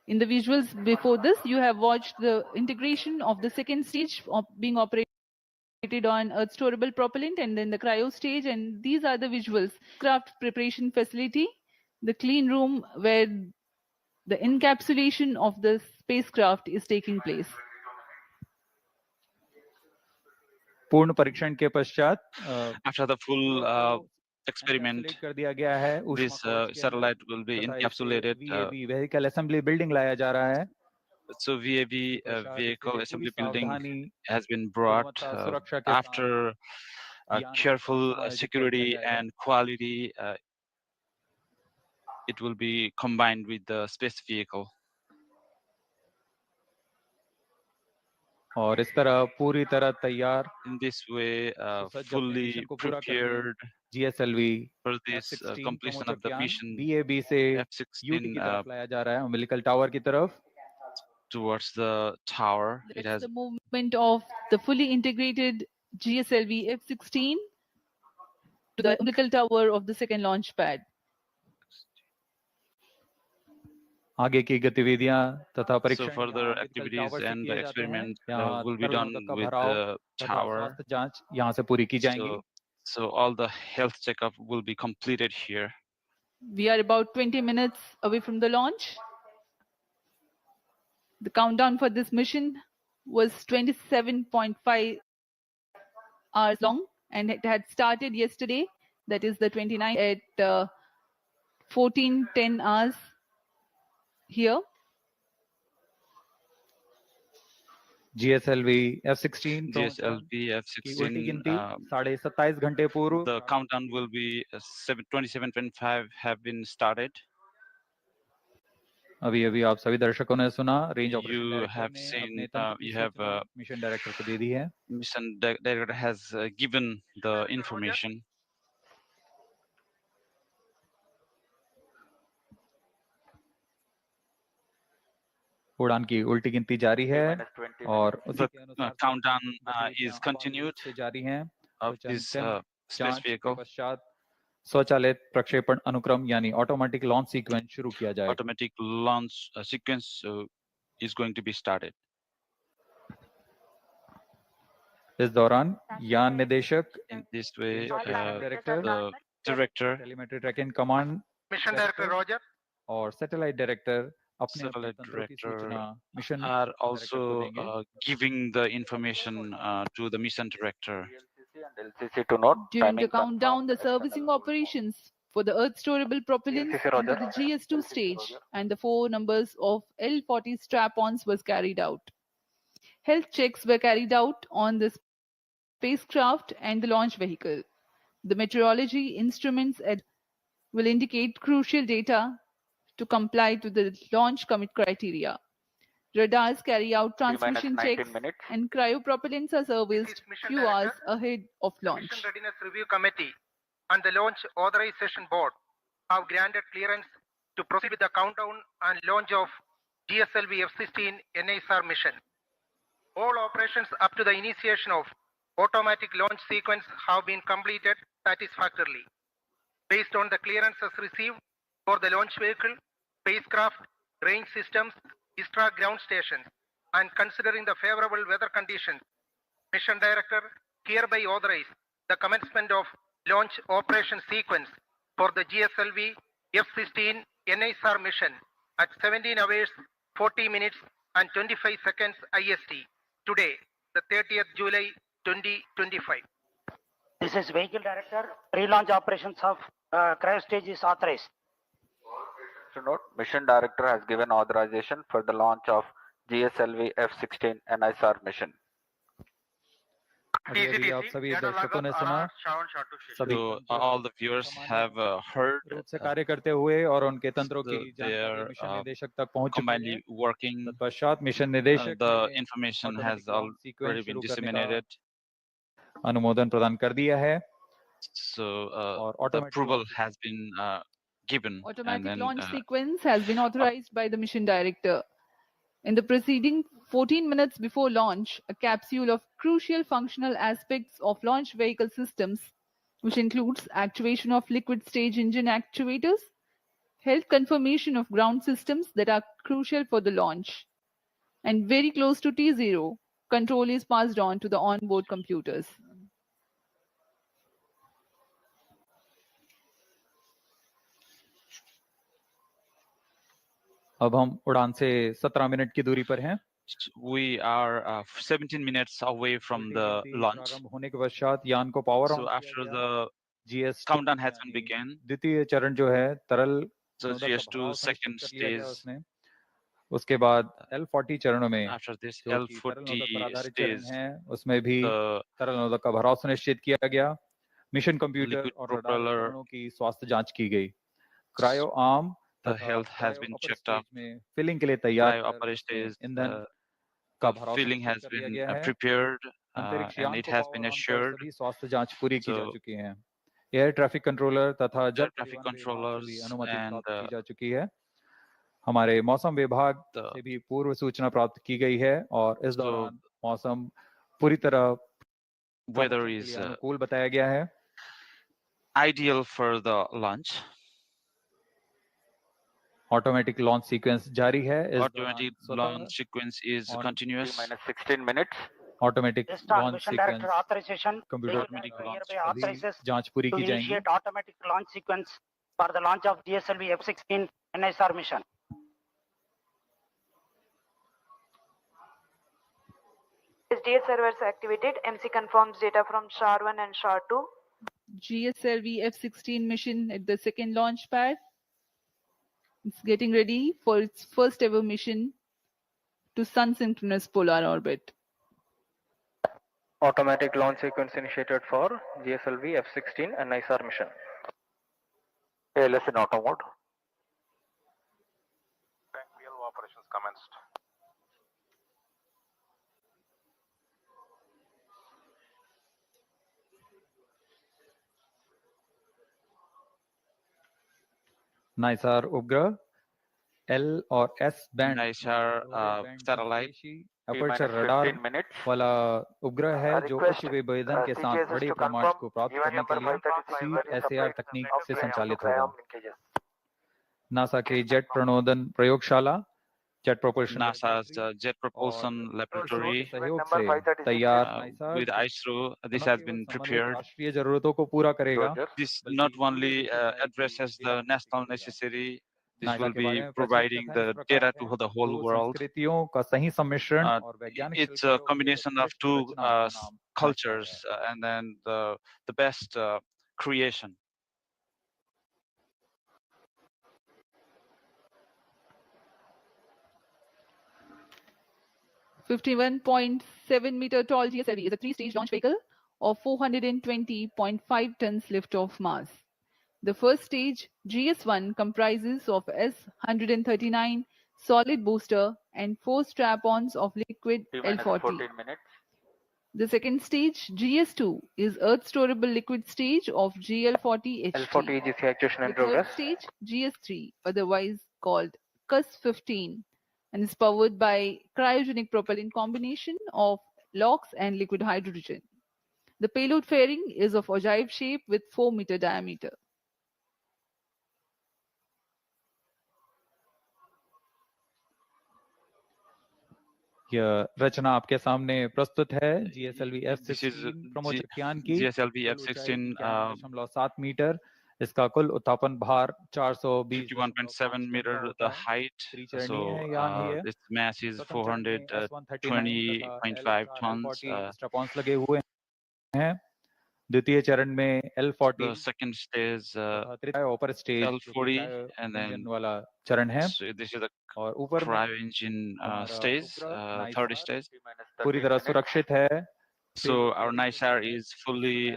In the visuals before this, you have watched the integration of the second stage of being operated on Earth storable propellant and then the cryo stage, and these are the visuals. Craft preparation facility, the clean room where the encapsulation of the spacecraft is taking place. पूर्ण परीक्षण के पश्चात After the full experiment, कर दिया गया है this satellite will be encapsulated. VAB vehicle assembly building लाया जा रहा है. So VAB vehicle assembly building has been brought after careful security and quality. It will be combined with the space vehicle. और इस तरह पूरी तरह तैयार. In this way, fully prepared GSLV for this completion of the mission. VAB से F-16 की तरफ लाया जा रहा है, umbilical tower की तरफ. Towards the tower. It has the movement of the fully integrated GSLV F-16 to the umbilical tower of the second launch pad. आगे की गतिविधियां तथा परीक्षण. So further activities and the experiment will be done with the tower. जांच यहाँ से पूरी की जाएंगी. So all the health checkup will be completed here. We are about 20 minutes away from the launch. The countdown for this mission was 27.5 hours long, and it had started yesterday. That is the 29th at 14:10 hours here. GSLV F-16 GSLV F-16 27.5 घंटे पूर्व. The countdown will be 27.5 have been started. अभी आप सभी दर्शकों ने सुना range You have seen, you have mission director को दे दी है. Mission director has given the information. उड़ान की उल्टी गिनती जारी है और the countdown is continued जारी है. of this space vehicle. पश्चात स्वचालित प्रक्षेपण अनुक्रम यानी ऑटोमेटिक लॉन्च सीक्वेंस शुरू किया जाएगा. Automatic launch sequence is going to be started. इस दौरान यान निदेशक, in this way the director, telemetry tracking command, mission director roger और satellite director satellite director are also giving the information to the mission director. During the countdown, the servicing operations for the Earth storable propellants into the GS2 stage and the 4 numbers of L-40 strap-ons was carried out. Health checks were carried out on the spacecraft and the launch vehicle. The meteorology instruments will indicate crucial data to comply to the launch commit criteria. Radars carry out transmission checks and cryopropellants are serviced few hours ahead of launch. Mission Readiness Review Committee and the Launch Authorization Board have granted clearance to proceed with the countdown and launch of GSLV F-16 NISAR mission. All operations up to the initiation of automatic launch sequence have been completed satisfactorily. Based on the clearances received for the launch vehicle, spacecraft, range systems, ISRO ground stations, and considering the favorable weather conditions, Mission Director hereby authorized the commencement of launch operation sequence for the GSLV F-16 NISAR mission at 17 hours, 40 minutes, and 25 seconds IST today, the 30th July 2025. This is Vehicle Director. Pre-launch operations of cryo stage is authorized. To note, Mission Director has given authorization for the launch of GSLV F-16 NISAR mission. अभी आप सभी दर्शकों ने सुना, सभी all the viewers have heard से कार्य करते हुए और उनके तंत्रों की जानकारी मिशन निदेशक तक पहुंच चुकी है. working. पश्चात मिशन निदेशक The information has already been disseminated. अनुमोदन प्रदान कर दिया है. So the approval has been given. Automatic launch sequence has been authorized by the mission director. In the preceding 14 minutes before launch, a capsule of crucial functional aspects of launch vehicle systems, which includes actuation of liquid stage engine actuators, health confirmation of ground systems that are crucial for the launch, and very close to T0, control is passed on to the onboard computers. अब हम उड़ान से 17 minute की दूरी पर हैं. we are 17 minutes away from the launch. होने के पश्चात यान को power So after the GS2 countdown has been begun, द्वितीय चरण जो है तरल so GS2 second stage. उसने उसके बाद L40 चरणों में After this जो कि तरल L40 नोदक पर आधारित stage, चरण है उसमें भी तरल नोदक का भराव सुनिश्चित किया गया मिशन कंप्यूटर liquid और रडार propeller, उपकरणों की स्वास्थ्य जांच की गई cryo arm the health has been checked up. में फिलिंग के लिए तैयार Cryo upper stage, ईंधन का the भराव filling सुनिश्चित has कर लिया been गया है prepared अंतरिक्ष and यान it को has पावर been ऑन कर assured. सभी स्वास्थ्य जांच पूरी की जा So चुकी है एयर ट्रैफिक कंट्रोलर तथा जल air traffic परिवहन विभाग से भी controllers अनुमति and प्राप्त की जा चुकी है हमारे मौसम विभाग से भी पूर्व सूचना प्राप्त की गई है और इस दौरान मौसम पूरी तरह weather is अनुकूल बताया गया है ideal for the launch. Automatic launch sequence जारी है Automatic launch sequence is continuous. -16 minutes. Automatic Start launch mission sequence director authorization. Computer Automatic launch authorizes जांच पूरी to की जाएंगी initiate automatic launch sequence for the launch of GSLV F-16 NISAR mission. SDA servers activated. MC confirms data from SHAR-1 and SHAR-2. GSLV F-16 mission at the second launch pad. It's getting ready for its first ever mission to sun synchronous polar orbit. Automatic launch sequence initiated for GSLV F-16 and NISAR mission. ALS in auto mode. PLO operations commenced. नाइसार उपग्रह L और S band NISAR satellite aperture radar वाला उपग्रह है जो उच्च विभेदन के साथ बड़ी प्रमाण को प्राप्त करने के लिए CSAR तकनीक से संचालित होगा नासा के जेट प्रणोदन प्रयोगशाला jet propulsion NASA's jet propulsion laboratory सहयोग से तैयार with ISRO. This has been prepared. राष्ट्रीय जरूरतों को पूरा करेगा This not only addresses the national necessity. This will be providing the data to the whole world. संस्कृतियों का सही सम्मिश्रण और वैज्ञानिक It's a combination of two cultures and then the best creation. .7-meter tall GSLV is a three-stage launch vehicle of 420.5 tons lift-off mass. The first stage, GS1, comprises of S-139 solid booster and 4 strap-ons of liquid L40. The second stage, GS2, is Earth storable liquid stage of GL40 HT. L40 EGC actuation in The third progress. stage, GS3, otherwise called CUS-15, and is powered by cryogenic propellant combination of LOX and liquid hydrogen. The payload fairing is of ogive shape with 4-meter diameter. यह रचना आपके सामने प्रस्तुत है GSLV F-16 प्रमोचकयान की GSLV F-16 7 metre इसका कुल उत्थापन भार 51.7 meter the height. So its mass is 420.5 tons. स्ट्रैप-ऑन्स लगे हुए हैं द्वितीय चरण में L40 the second stage ऊपर स्टेज L40 and then वाला चरण है so this is the और ऊपर cryo engine stage, third stage. पूरी तरह सुरक्षित है So our NISAR is fully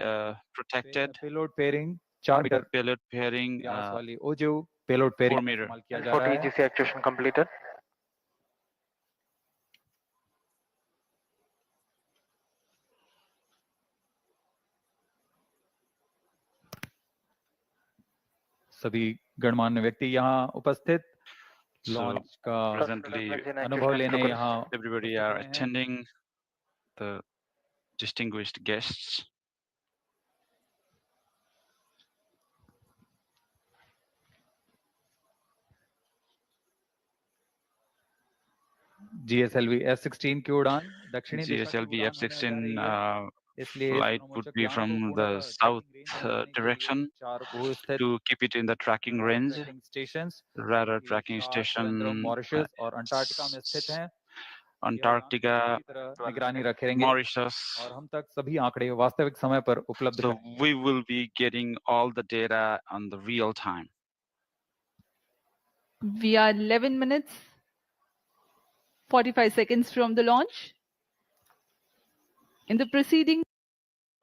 protected. Payload pairing 4 metre Payload pairing वाली ओजो payload pairing 4 meter. इस्तेमाल किया जा रहा है EGC actuation completed. सभी गणमान्य व्यक्ति यहाँ उपस्थित So लॉन्च का presently अनुभव लेने यहाँ everybody are attending, the distinguished guests. GSLV F-16 की उड़ान दक्षिणी GSLV F-16 flight would be from the south direction to keep it in the tracking range. Radar tracking station Mauritius और Antarctica में स्थित हैं Antarctica, निगरानी रखेंगे Mauritius. और हम तक सभी आंकड़े वास्तविक समय पर उपलब्ध So we will be getting all the data on the real time. We are 11 minutes, 45 seconds from the launch. In the preceding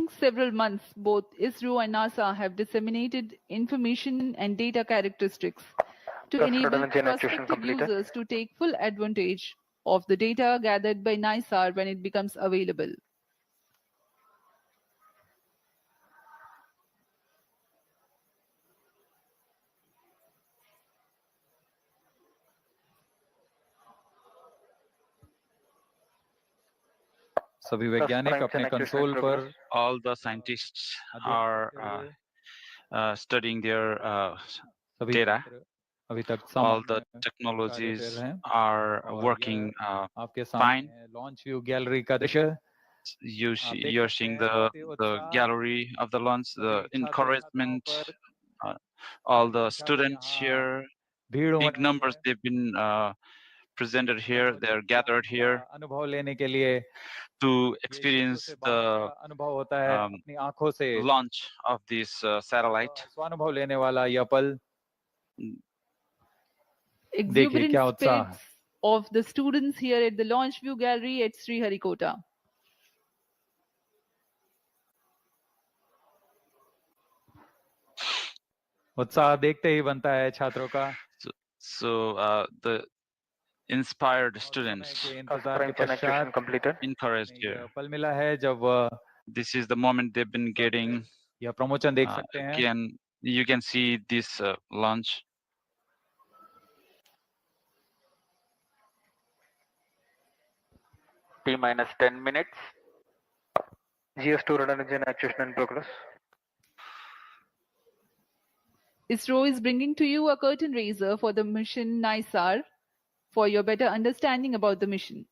several months, both ISRO and NASA have disseminated information and data characteristics to enable prospective users to take full advantage of the data gathered by NISAR when it becomes available. सभी वैज्ञानिक अपने console पर all the scientists are studying their data. अभी तक All the technologies are working fine. Launch view gallery का दृश्य You're seeing the gallery of the launch, the encouragement, all the students here, big numbers they've been presented here, they're gathered here अनुभव लेने के लिए to experience the अनुभव होता है अपनी आंखों से launch of this satellite. स्वानुभव लेने वाला यह पल Exuberant spirits of the students here at the launch view gallery at Sriharikota. उत्साह देखते ही बनता है छात्रों का So the inspired students encouraged here. पल मिला है जब This is the moment they've been getting. यह प्रमोशन देख सकते हैं Again, you can see this launch. T-minus 10 minutes. GS2 radar engine actuation in progress. ISRO is bringing to you a curtain raiser for the mission NISAR for your better understanding about the mission.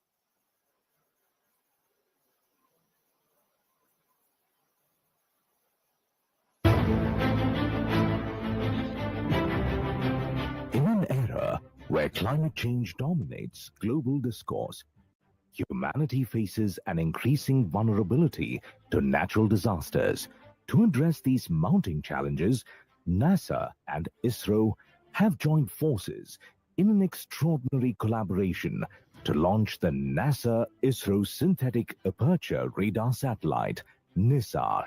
In an era where climate change dominates global discourse, humanity faces an increasing vulnerability to natural disasters. To address these mounting challenges, NASA and ISRO have joined forces in an extraordinary collaboration to launch the NASA-ISRO Synthetic Aperture Radar Satellite, NISAR.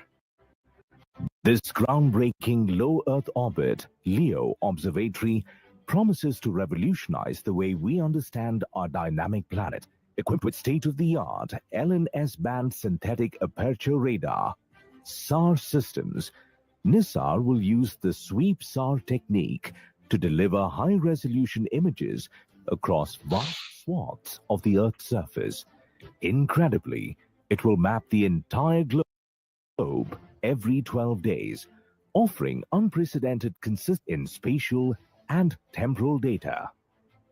This groundbreaking low Earth orbit LEO observatory promises to revolutionize the way we understand our dynamic planet. Equipped with state-of-the-art LNS-band synthetic aperture radar, SAR systems, NISAR will use the sweep SAR technique to deliver high-resolution images across vast swaths of the Earth's surface. Incredibly, it will map the entire globe every 12 days, offering unprecedented consistency in spatial and temporal data.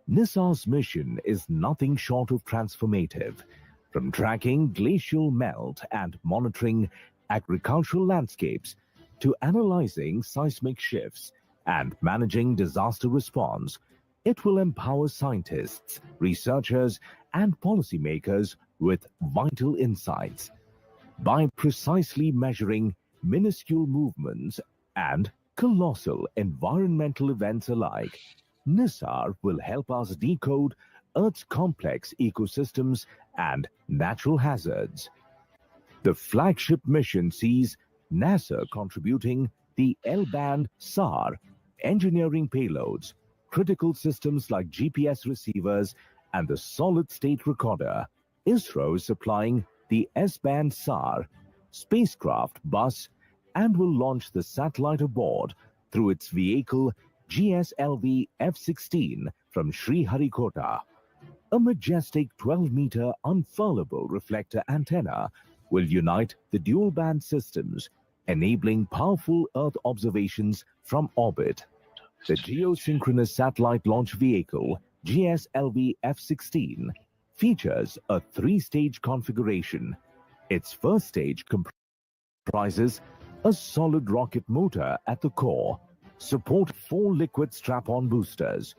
NISAR's mission is nothing short of transformative. From tracking glacial melt and monitoring agricultural landscapes to analyzing seismic shifts and managing disaster response, it will empower scientists, researchers, and policymakers with vital insights. By precisely measuring minuscule movements and colossal environmental events alike, NISAR will help us decode Earth's complex ecosystems and natural hazards. The flagship mission sees NASA contributing the L-band SAR, engineering payloads, critical systems like GPS receivers, and the solid-state recorder. ISRO is supplying the S-band SAR, spacecraft bus, and will launch the satellite aboard through its vehicle GSLV F-16 from Sriharikota. A majestic 12-meter unfurlable reflector antenna will unite the dual-band systems, enabling powerful Earth observations from orbit. The geosynchronous satellite launch vehicle, GSLV F-16, features a three-stage configuration. Its first stage comprises a solid rocket motor at the core, support 4 liquid strap-on boosters.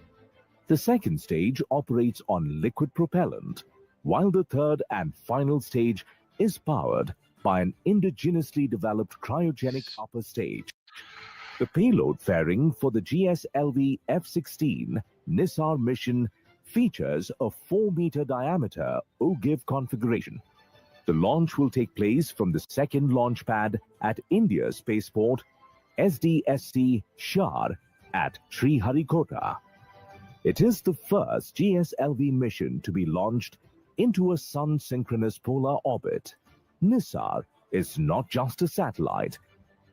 The second stage operates on liquid propellant, while the third and final stage is powered by an indigenously developed cryogenic upper stage. The payload fairing for the GSLV F-16 NISAR mission features a 4-meter diameter OGIV configuration. The launch will take place from the second launch pad at India's spaceport, SDSC Shar at Sriharikota. It is the first GSLV mission to be launched into a sun-synchronous polar orbit. NISAR is not just a satellite.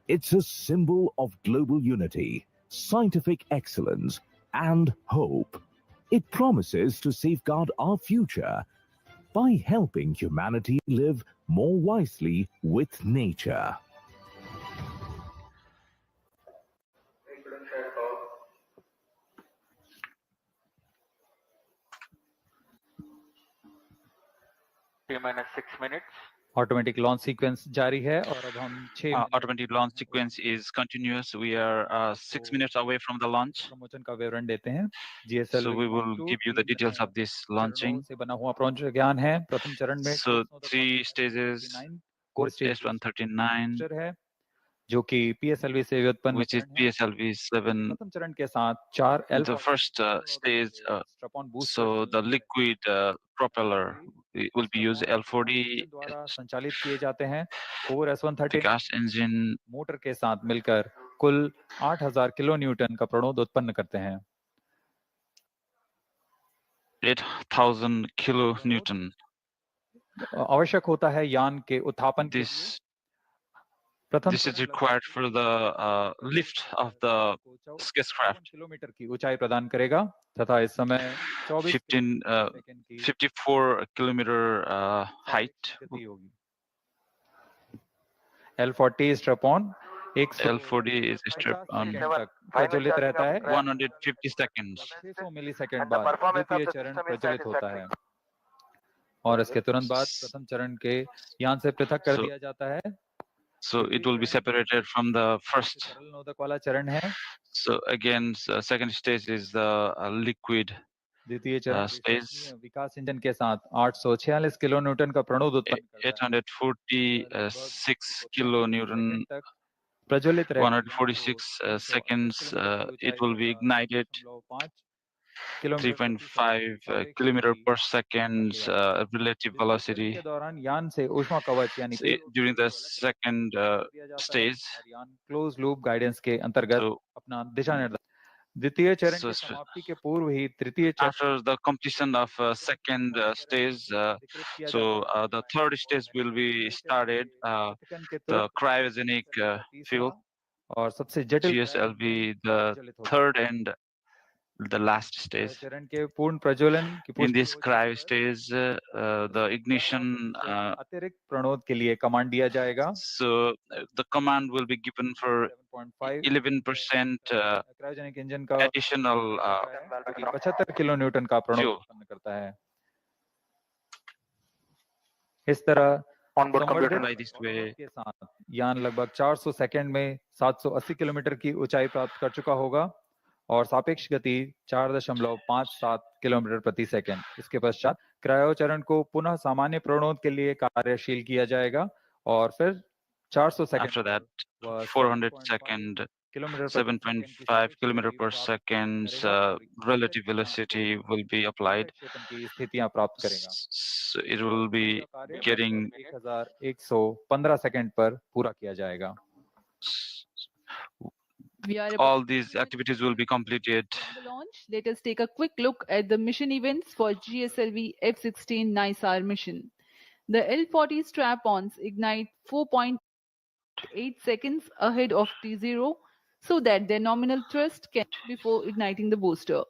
It's a symbol of global unity, scientific excellence, and hope. It promises to safeguard our future by helping humanity live more wisely with nature. T-minus 6 minutes. Automatic launch sequence जारी है और अब हम 6 automatic launch sequence is continuous. We are 6 minutes away from the launch. Promotion का विवरण देते हैं. So we will give you the details of this launching. से बना हुआ ज्ञान है. प्रथम चरण में So 3 stages. S139 है जो कि PSLV से व्युत्पन्न which is PSLV 7. प्रथम चरण के साथ 4 The first stage, so the liquid propeller will be used. L40 द्वारा संचालित किए जाते हैं. 4 S130 gas engine मोटर के साथ मिलकर कुल 8000 किलो न्यूटन का प्रणोद उत्पन्न करते हैं. 8000 kilo Newton. आवश्यक होता है यान के उत्थापन के लिए. This is required for the lift of the spacecraft. Kilometre की ऊंचाई प्रदान करेगा तथा इस समय 54 kilometer height. L40 strap-on. L40 is strap-on. प्रज्वलित रहता है 150 seconds. 600 मिलीसेकंड बाद द्वितीय चरण प्रज्वलित होता है और इसके तुरंत बाद प्रथम चरण के यान से पृथक कर दिया जाता है. So it will be separated from the first. नोदक वाला चरण है. So again, second stage is the liquid द्वितीय चरण stage. विकास इंजन के साथ 846 किलो न्यूटन का प्रणोद उत्पन्न करता है. 846 kilo Newton. प्रज्वलित 146 seconds. It will be ignited. 3.5 kilometer per second relative velocity. During the second stage, closed loop guidance के अंतर्गत अपना दिशा निर्देश. द्वितीय चरण की समाप्ति के पूर्व ही तृतीय चरण. After the completion of second stage, the third stage will be started. The cryogenic fuel. और सबसे जटिल GSLV, the third and the last stage. In this cryo stage, the ignition. अतिरिक्त प्रणोद के लिए कमांड दिया जाएगा. So the command will be given for 11% cryogenic engine का additional 75 kilo Newton का प्रणोद उत्पन्न करता है. इस तरह onboard computer by this way के साथ यान लगभग 400 सेकंड में 780 किलोमीटर की ऊंचाई प्राप्त कर चुका होगा और सापेक्ष गति 4.57 किलोमीटर प्रति सेकंड. इसके पश्चात क्रायो चरण को पुनः सामान्य प्रणोद के लिए कार्यशील किया जाएगा और फिर 400 second. After that, 400 second, 7.5 kilometer per second relative velocity will be applied. की स्थितियां प्राप्त करेगा. So it will be getting 1115 second पर पूरा किया जाएगा. All these activities will be completed. The launch. Let us take a quick look at the mission events for GSLV F-16 NISAR mission. The L40 strap-ons ignite 4.8 seconds ahead of T0 so that their nominal thrust can before igniting the booster.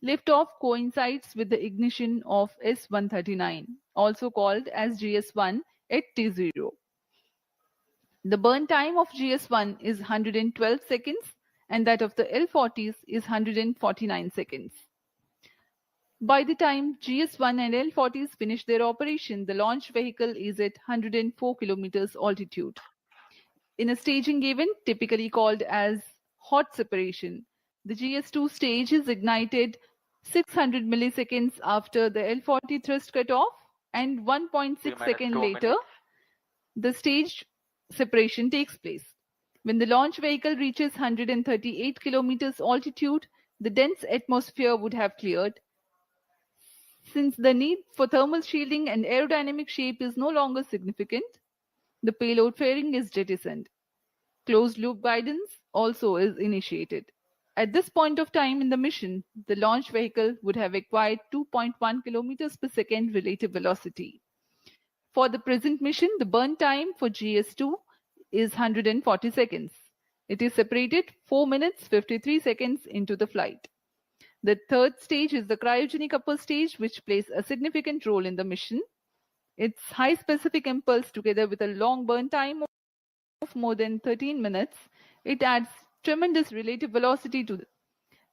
Liftoff coincides with the ignition of S139, also called as GS1 at T0. The burn time of GS1 is 112 seconds and that of the L40s is 149 seconds. By the time GS1 and L40s finish their operation, the launch vehicle is at 104 kilometers altitude. In a staging event typically called as hot separation, the GS2 stage is ignited 600 milliseconds after the L40 thrust cutoff and 1.6 T-minus seconds 2 later, minutes. the stage separation takes place. When the launch vehicle reaches 138 kilometers altitude, the dense atmosphere would have cleared. Since the need for thermal shielding and aerodynamic shape is no longer significant, the payload fairing is jettisoned. Closed-loop guidance also is initiated. At this point of time in the mission, the launch vehicle would have acquired 2.1 kilometers per second relative velocity. For the present mission, the burn time for GS2 is 140 seconds. It is separated 4 minutes 53 seconds into the flight. The third stage is the cryogenic upper stage, which plays a significant role in the mission. Its high specific impulse, together with a long burn time of more than 13 minutes, it adds tremendous relative velocity to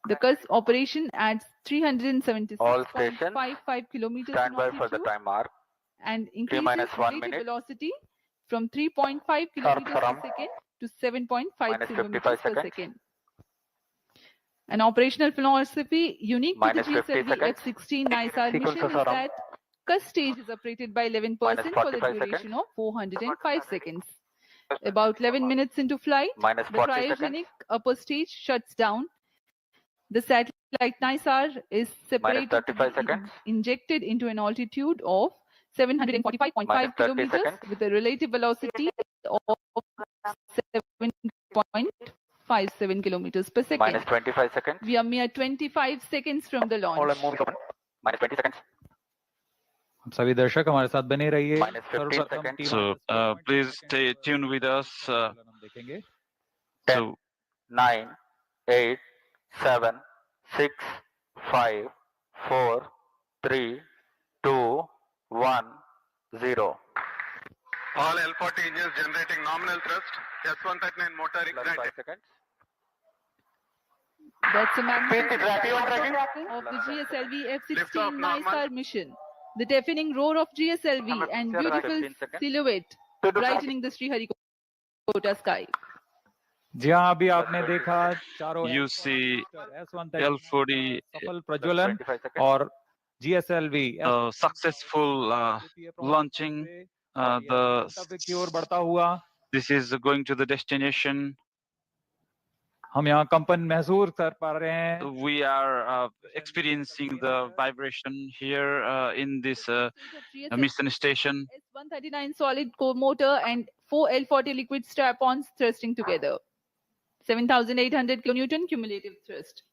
the operation adds 376.55 kilometers Stand in by for the altitude time mark. and T increases minus 1 relative minute. velocity from 3.5 kilometers per second to 7.5 Minus 55 kilometers per seconds. second. An operational philosophy unique to the Minus 50 GSLV seconds. F-16 NISAR mission is that cusp stage is operated by 11% for the 45 duration seconds. of 405 seconds. About 11 minutes into flight, Minus the 40 cryogenic seconds. upper stage shuts down. The satellite NISAR is separated to 35 be seconds. injected into an altitude of 745.5 Minus 30 kilometers seconds. with a relative velocity of 7.57 kilometers per second. Minus 25 seconds. We are mere 25 seconds from the launch. Minus 20 seconds. सभी दर्शक हमारे साथ बने रहिए। Minus 15 seconds. So please stay tuned with us. 10, 9, 8, 7, 6, 5, 4, 3, 2, 1, 0. All L40 engines generating nominal thrust. S139 motor ignited. 5 seconds. That's a magnificent of the GSLV F-16 NISAR mission. The deafening roar of GSLV and beautiful silhouette brightening the Sriharikota sky. जी हाँ, अभी आपने देखा चारों You see L40 सफल प्रज्वलन और GSLV successful launching. की ओर बढ़ता हुआ। This is going to the destination. हम यहाँ कंपन महसूस कर पा रहे हैं। We are experiencing the vibration here in this mission station. S139 solid core motor and 4 L40 liquid strap-ons thrusting together. 7,800 kilonewton cumulative thrust.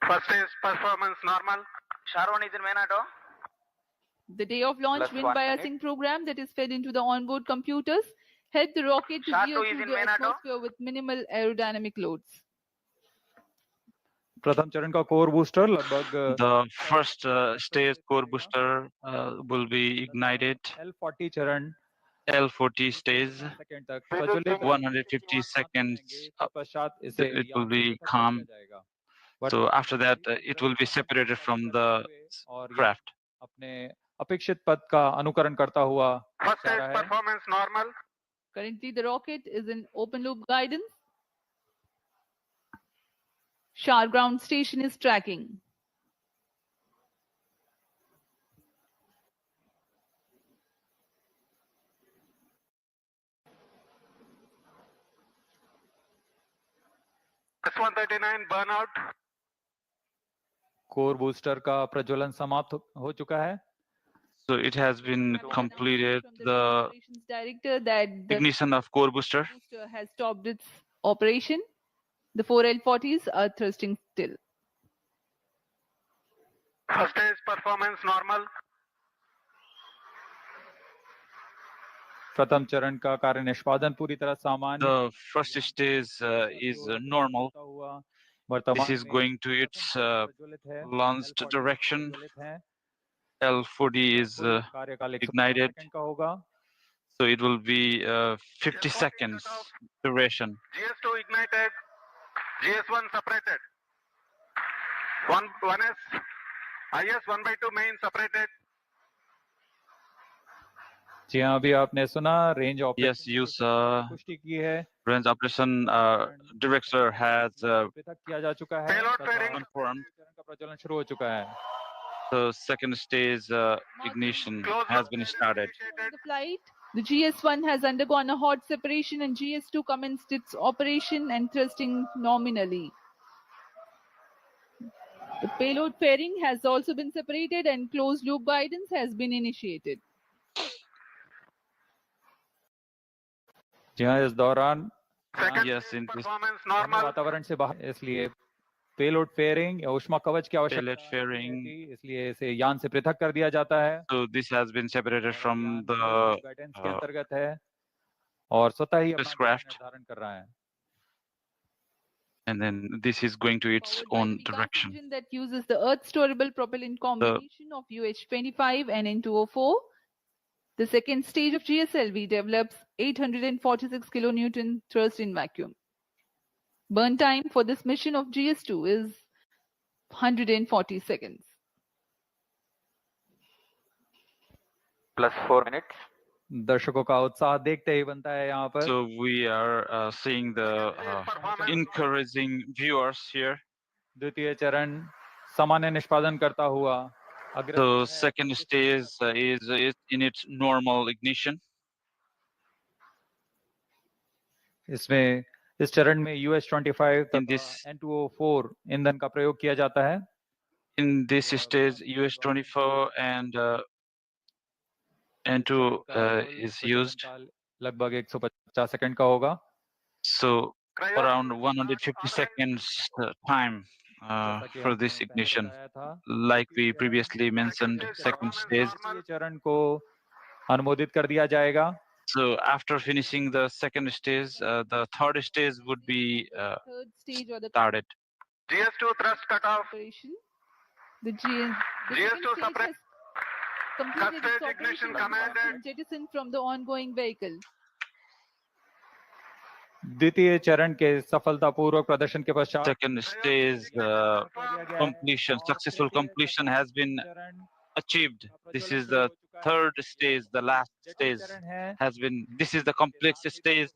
First stage performance normal. Sharon is in Venato. The day of launch wind biasing program that is fed into the onboard computers helped the rocket to veer through the atmosphere with minimal aerodynamic loads. प्रथम चरण का core booster लगभग The first stage core booster will be ignited. L40 चरण L40 stage. 150 seconds. It will be calm. So after that, it will be separated from the craft. अपने अपेक्षित पथ का अनुकरण करता हुआ First stage performance normal. Currently, the rocket is in open loop guidance. Shar ground station is tracking. S139 burnout. Core booster का प्रज्वलन समाप्त हो चुका है। So it has been completed. The Director that the ignition of core booster has stopped its operation. The 4 L40s are thrusting still. First stage performance normal. प्रथम चरण का कार्य निष्पादन पूरी तरह सामान्य। The first stage is normal. This is going to its launched direction. L40 is ignited. So it will be 50 seconds duration. GS2 ignited. GS1 separated. 1S. IS 1/2 main separated. जी हाँ, अभी आपने सुना range operation. Yes, you saw. पुष्टि की है। Range operation director has किया जा चुका है। Payload fairing. confirmed. का प्रज्वलन शुरू हो चुका है। So second stage ignition has been started. The flight, the GS1 has undergone a hot separation and GS2 commenced its operation and thrusting nominally. The payload fairing has also been separated and closed loop guidance has been initiated. जी हाँ, इस दौरान Yes, in this वातावरण से बाहर, इसलिए payload fairing या ऊष्मा कवच की आवश्यकता payload fairing. थी, इसलिए इसे यान से पृथक कर दिया जाता है। So this has been separated from the guidance के अंतर्गत है और स्वतः ही अपना spacecraft. निर्धारण कर रहा है। And then this is going to its own direction. Engine that uses the Earth storable propellant combination of UH-25 and N2O4. The second stage of GSLV develops 846 kilonewton thrust in vacuum. Burn time for this mission of GS2 is 140 seconds. Plus 4 minutes. दर्शकों का उत्साह देखते ही बनता है यहाँ पर। So we are seeing the encouraging viewers here. द्वितीय चरण सामान्य निष्पादन करता हुआ। So second stage is in its normal ignition. इसमें इस चरण में US-25 तथा N2O4 ईंधन का प्रयोग किया जाता है। In this stage, US-24 and N2 is used. लगभग 150 सेकंड का होगा। So around 150 seconds time for this ignition, like we previously mentioned. Second stage. चरण को अनुमोदित कर दिया जाएगा। So after finishing the second stage, the third stage would be started. GS2 thrust cutoff. The GS2 separate. completed its Stage ignition commanded. jettisoned from the ongoing vehicle. द्वितीय चरण के सफलतापूर्वक प्रदर्शन के पश्चात Second stage completion, successful completion has been achieved. This is the third stage, the last stage has been. This is the complex stage.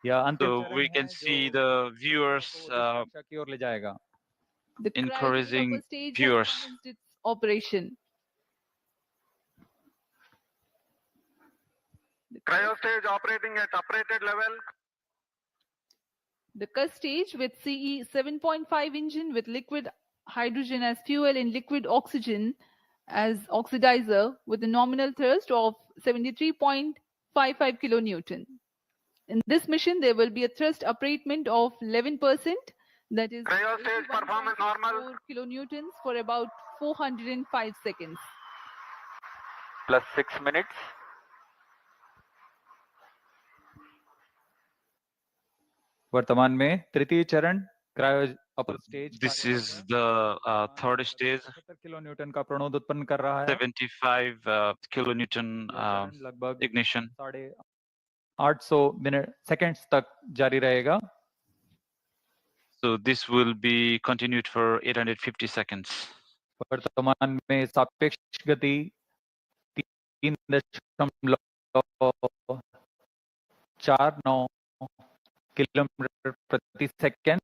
So we can see the viewers encouraging viewers. Its operation. Cryo stage operating at operated level. The CUS stage with CE 7.5 engine with liquid hydrogen as fuel and liquid oxygen as oxidizer with a nominal thrust of 73.55 kilonewton. In this mission, there will be a thrust upratement of 11%, that is 81.4 kilonewtons for about 405 seconds. Plus 6 minutes. वर्तमान में तृतीय चरण cryo upper stage. This is the third stage. 70 kilonewton का प्रणोद उत्पन्न कर रहा है। 75 kilonewton ignition. 800 seconds तक जारी रहेगा। So this will be continued for 850 seconds. वर्तमान में सापेक्ष गति 3.49 किलोमीटर प्रति सेकंड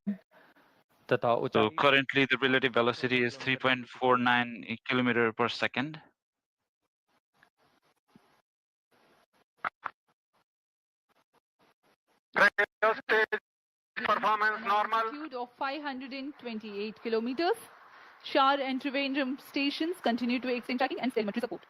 तथा So currently the relative velocity is 3.49 kilometer per second. Cryo stage performance normal. Altitude of 528 kilometers. Char and Trivandrum stations continue to extend tracking and telemetry support.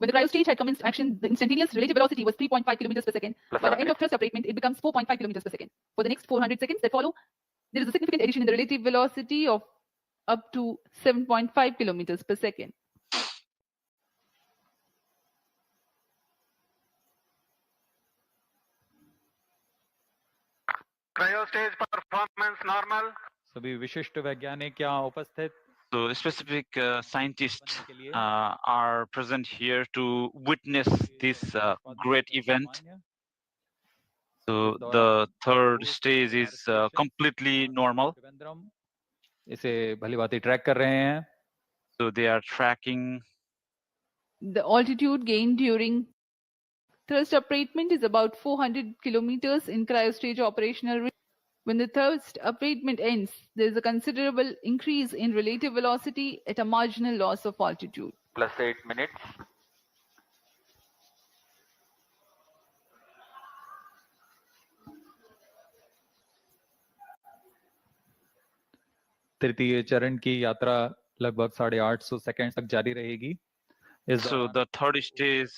When the cryo stage had commenced action, the instantaneous relative velocity was 3.5 kilometers per second. By the end of thrust upratement, it becomes 4.5 kilometers per second. For the next 400 seconds that follow, there is a significant addition in the relative velocity of up to 7.5 kilometers per second. Cryo stage performance normal. सभी विशिष्ट वैज्ञानिक यहाँ उपस्थित। So specific scientists are present here to witness this great event. So the third stage is completely normal. इसे भलीभांति track कर रहे हैं। So they are tracking. The altitude gained during thrust upratement is about 400 kilometers in cryo stage operational range. When the thrust abatement ends, there is a considerable increase in relative velocity at a marginal loss of altitude. Plus 8 minutes. तृतीय चरण की यात्रा लगभग 850 second तक जारी रहेगी. So the third stage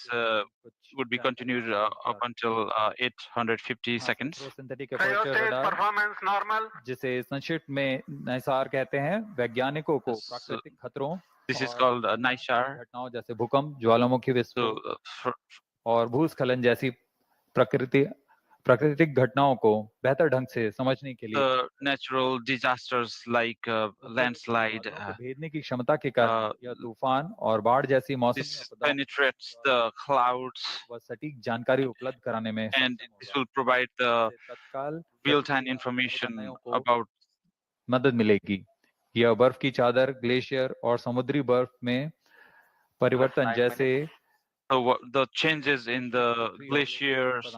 would be continued up until 850 seconds. synthetic aperture radar performance normal. जिसे संक्षिप्त में NISAR कहते हैं, वैज्ञानिकों को प्राकृतिक खतरों This is called NISAR. घटनाओं जैसे भूकंप, ज्वालामुखी विस्फोट और भूस्खलन जैसी प्राकृतिक घटनाओं को बेहतर ढंग से समझने के लिए The natural disasters like landslide भेदने की क्षमता के कारण यह तूफान और बाढ़ जैसी मौसमी this penetrates the clouds व सटीक जानकारी उपलब्ध कराने में and this will provide the real-time information about मदद मिलेगी. यह बर्फ की चादर, ग्लेशियर और समुद्री बर्फ में परिवर्तन जैसे the changes in the glaciers,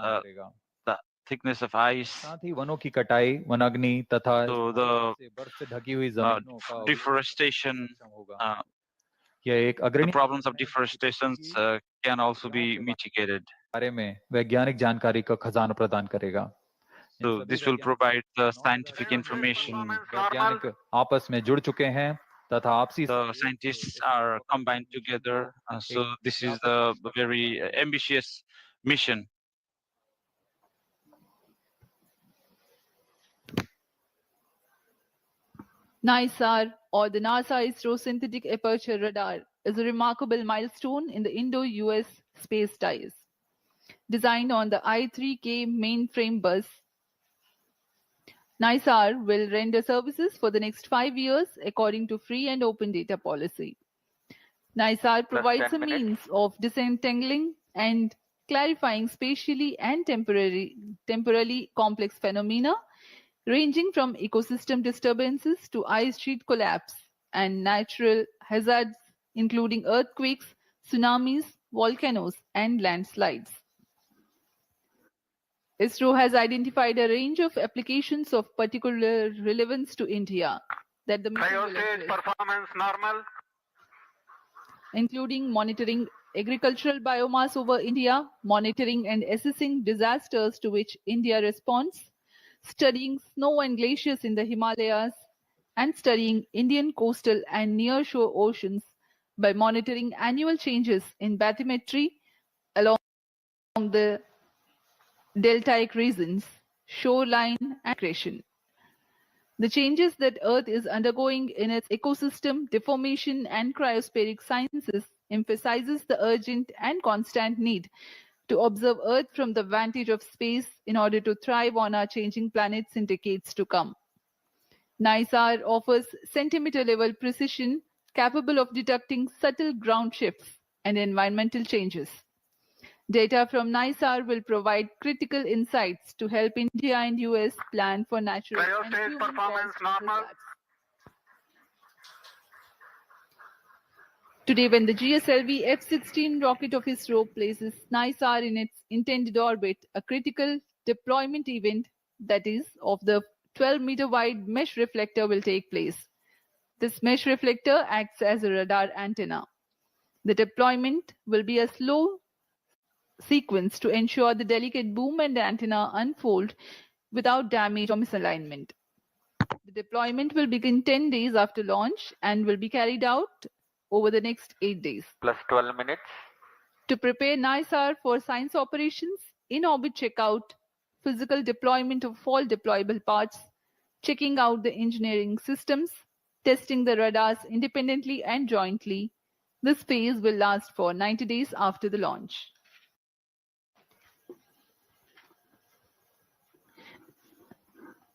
the thickness of ice, साथ ही वनों की कटाई, वनाग्नि तथा the बर्फ से ढकी हुई जमीनों का deforestation. यह एक The अग्रणी problems of deforestation can also be mitigated. बारे में वैज्ञानिक जानकारी का खजाना प्रदान करेगा. So this will provide the scientific information. वैज्ञानिक आपस में जुड़ चुके हैं तथा आपसी The scientists are combined together. So this is a very ambitious mission. NISAR, or the NASA ISRO Synthetic Aperture Radar, is a remarkable milestone in the Indo-US space ties. Designed on the I-3K mainframe bus, NISAR will render services for the next 5 years according to free and open data policy. NISAR provides a means of disentangling and clarifying spatially and temporally complex phenomena ranging from ecosystem disturbances to ice sheet collapse and natural hazards including earthquakes, tsunamis, volcanoes, and landslides. ISRO has identified a range of applications of particular relevance to India that the mission will address, performance normal, including monitoring agricultural biomass over India, monitoring and assessing disasters to which India responds, studying snow and glaciers in the Himalayas, and studying Indian coastal and nearshore oceans by monitoring annual changes in bathymetry along the deltaic regions, shoreline, and migration. The changes that Earth is undergoing in its ecosystem, deformation, and cryospheric sciences emphasizes the urgent and constant need to observe Earth from the vantage of space in order to thrive on our changing planets in decades to come. NISAR offers centimeter-level precision capable of detecting subtle ground shifts and environmental changes. Data from NISAR will provide critical insights to help India and US plan for natural and human performance normal. Today, when the GSLV F-16 rocket of ISRO places NISAR in its intended orbit, a critical deployment event, that is, of the 12-meter wide mesh reflector will take place. This mesh reflector acts as a radar antenna. The deployment will be a slow sequence to ensure the delicate boom and antenna unfold without damage or misalignment. The deployment will begin 10 days after launch and will be carried out over the next 8 days. Plus 12 minutes. To prepare NISAR for science operations, in-orbit checkout, physical deployment of all deployable parts, checking out the engineering systems, testing the radars independently and jointly. This phase will last for 90 days after the launch.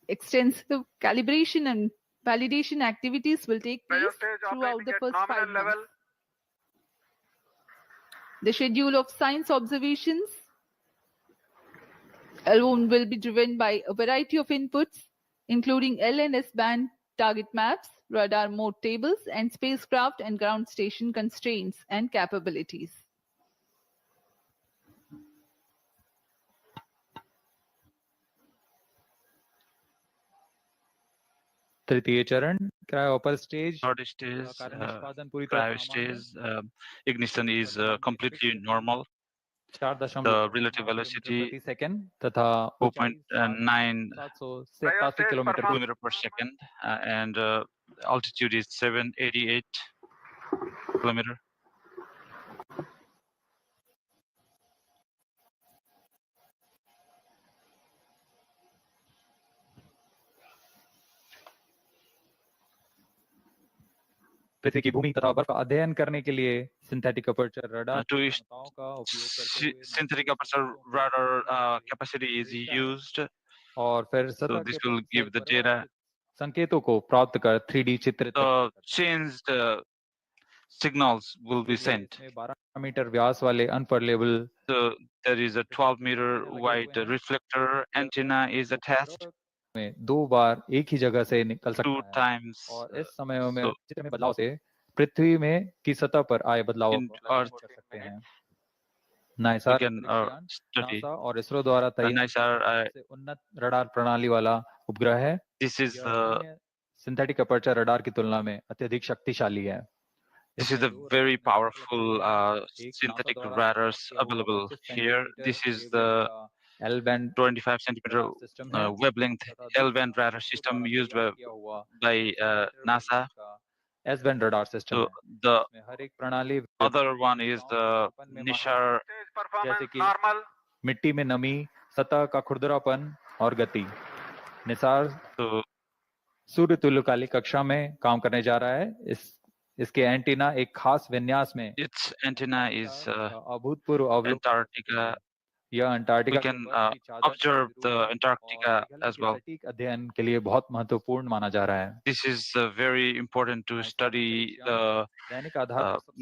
Extensive calibration and validation activities will take place throughout the first 5 months. The schedule of science observations alone will be driven by a variety of inputs, including L and S band target maps, radar mode tables, and spacecraft and ground station constraints and capabilities. तृतीय चरण cryo upper stage Third stage, कार्य निष्पादन पूरी तरह cryo सामान्य stage, ignition is वर्तमान में completely विकसित normal. 4.8 The relative kilometre velocity प्रति सेकंड तथा ऊंचाई 4.9 787 kilometre kilometer per second, and altitude is 788 kilometer. पृथ्वी की भूमि तथा बर्फ का अध्ययन करने के लिए सिंथेटिक अपर्चर रडार To क्षमताओं का उपयोग करते हुए synthetic aperture radar capacity is used. और फिर So सतह this के will give the data. संकेतों को प्राप्त कर 3D चित्रित The changed signals will be sent. 12 metre व्यास वाले अनपरलेबल So there is a 12-meter wide reflector antenna is attached. में 2 बार एक ही जगह से निकल सकता 2 है times. और इस समय में चित्र में बदलाव से पृथ्वी में की सतह पर आए बदलाव को अध्ययन कर सकते हैं। नाइसार study. नासा और इसरो द्वारा तैयार से उन्नत रडार प्रणाली वाला उपग्रह है। This is the synthetic aperture radar की तुलना में अत्यधिक शक्तिशाली है। This is a very powerful synthetic radars available here. This is the L-band 25 centimeter wavelength L-band radar system used by NASA. S-band radar system. So the other one is the NISAR. जैसे कि मिट्टी में नमी, सतह का खुरदरापन और गति। निसार सूर्य तुल्यकाली कक्षा में काम करने जा रहा है। इसके एंटीना एक खास विन्यास में Its antenna is अभूतपूर्व Antarctica. यह Antarctica We can observe the Antarctica as well. सटीक अध्ययन के लिए बहुत महत्वपूर्ण माना जा रहा है। This is very important to study the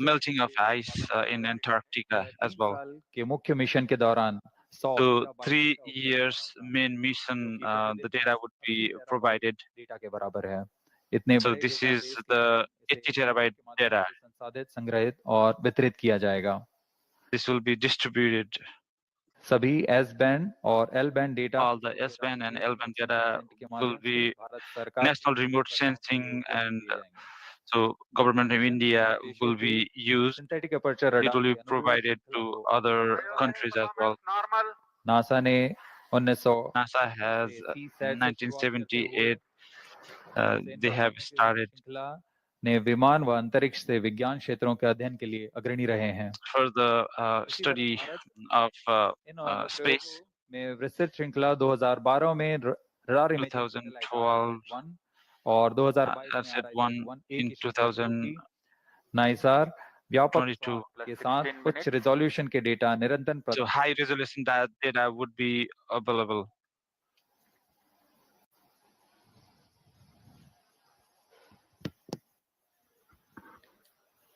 melting of ice in Antarctica as well. के मुख्य मिशन के दौरान So 3 years main mission, the data would be provided. Data के बराबर है। So this is the 80 terabyte data. संसाधित, संग्रहित और वितरित किया जाएगा। This will be distributed. सभी S-band और L-band data All the S-band and L-band data will be national remote sensing, and so government of India will be used. It will be provided to other countries as well. NASA ने 1900 NASA has 1978. They have started ने विमान व अंतरिक्ष से विज्ञान क्षेत्रों के अध्ययन के लिए अग्रणी रहे हैं। for the study of space. में विस्तृत श्रृंखला 2012 में रडार 2012 और 2022 में in 2000 नाइसार व्यापक के साथ उच्च रिजोल्यूशन के डेटा निरंतर so high resolution data would be available.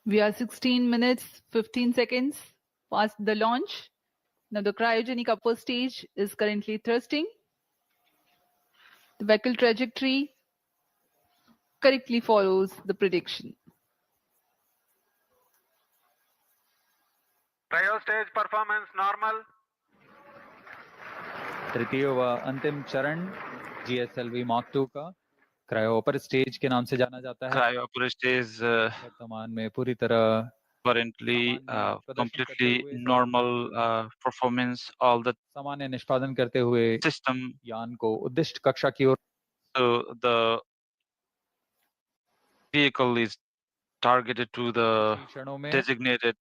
We are 16 minutes, 15 seconds past the launch. Now the cryogenic upper stage is currently thrusting. The vehicle trajectory correctly follows the prediction. Cryo stage performance normal. तृतीय व अंतिम चरण GSLV Mark II का cryo upper stage के नाम से जाना जाता है। Cryo upper stage वर्तमान में पूरी तरह currently completely normal performance. All the सामान्य निष्पादन करते हुए system यान को उद्दिष्ट कक्षा की ओर so the vehicle is targeted to the designated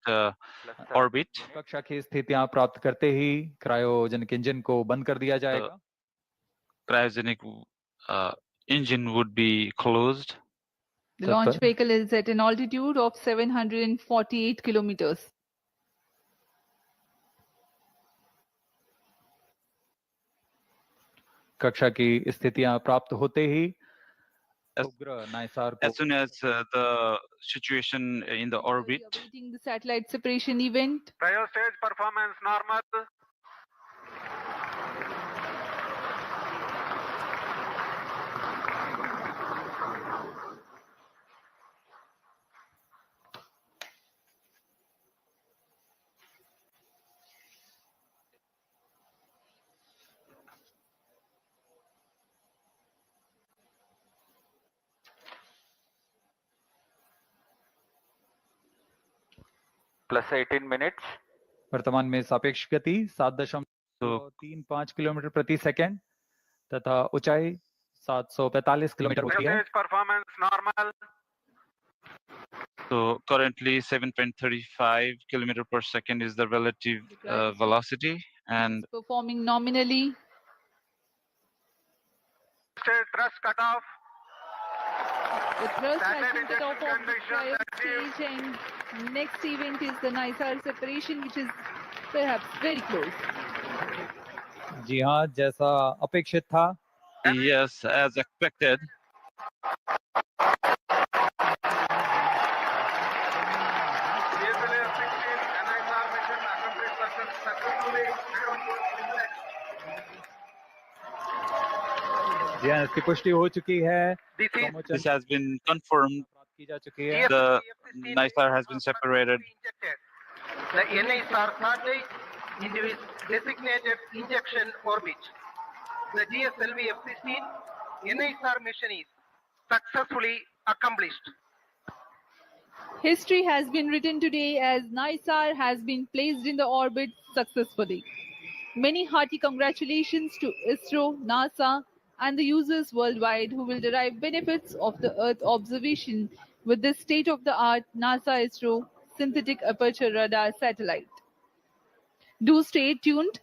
orbit. कक्षा की स्थितियां प्राप्त करते ही क्रायोजेनिक इंजन को बंद कर दिया जाएगा। Cryogenic engine would be closed. The launch vehicle is at an altitude of 748 kilometers. कक्षा की स्थितियां प्राप्त होते ही उपग्रह नाइसार को as soon as the situation in the orbit. Awaiting the satellite separation event. Cryo stage performance normal. Plus 18 minutes. वर्तमान में सापेक्ष गति 7.35 किलोमीटर प्रति सेकंड तथा ऊंचाई 745 किलोमीटर होती है। Performance normal. So currently 7.35 kilometer per second is the relative velocity, and performing nominally. Thrust cutoff. The thrust has been cut off of the trial stage, and next event is the NISAR separation, which is perhaps very close. जी हाँ, जैसा अपेक्षित था। yes, as expected. जी हाँ, इसकी पुष्टि हो चुकी है। This has been confirmed. The NISAR has been separated. The NISR satellite into its designated injection orbit. The GSLV F-16 NISR mission is successfully accomplished. History has been written today as NISAR has been placed in the orbit successfully. Many hearty congratulations to ISRO, NASA, and the users worldwide who will derive benefits of the Earth observation with this state-of-the-art NASA-ISRO synthetic aperture radar satellite. Do stay tuned.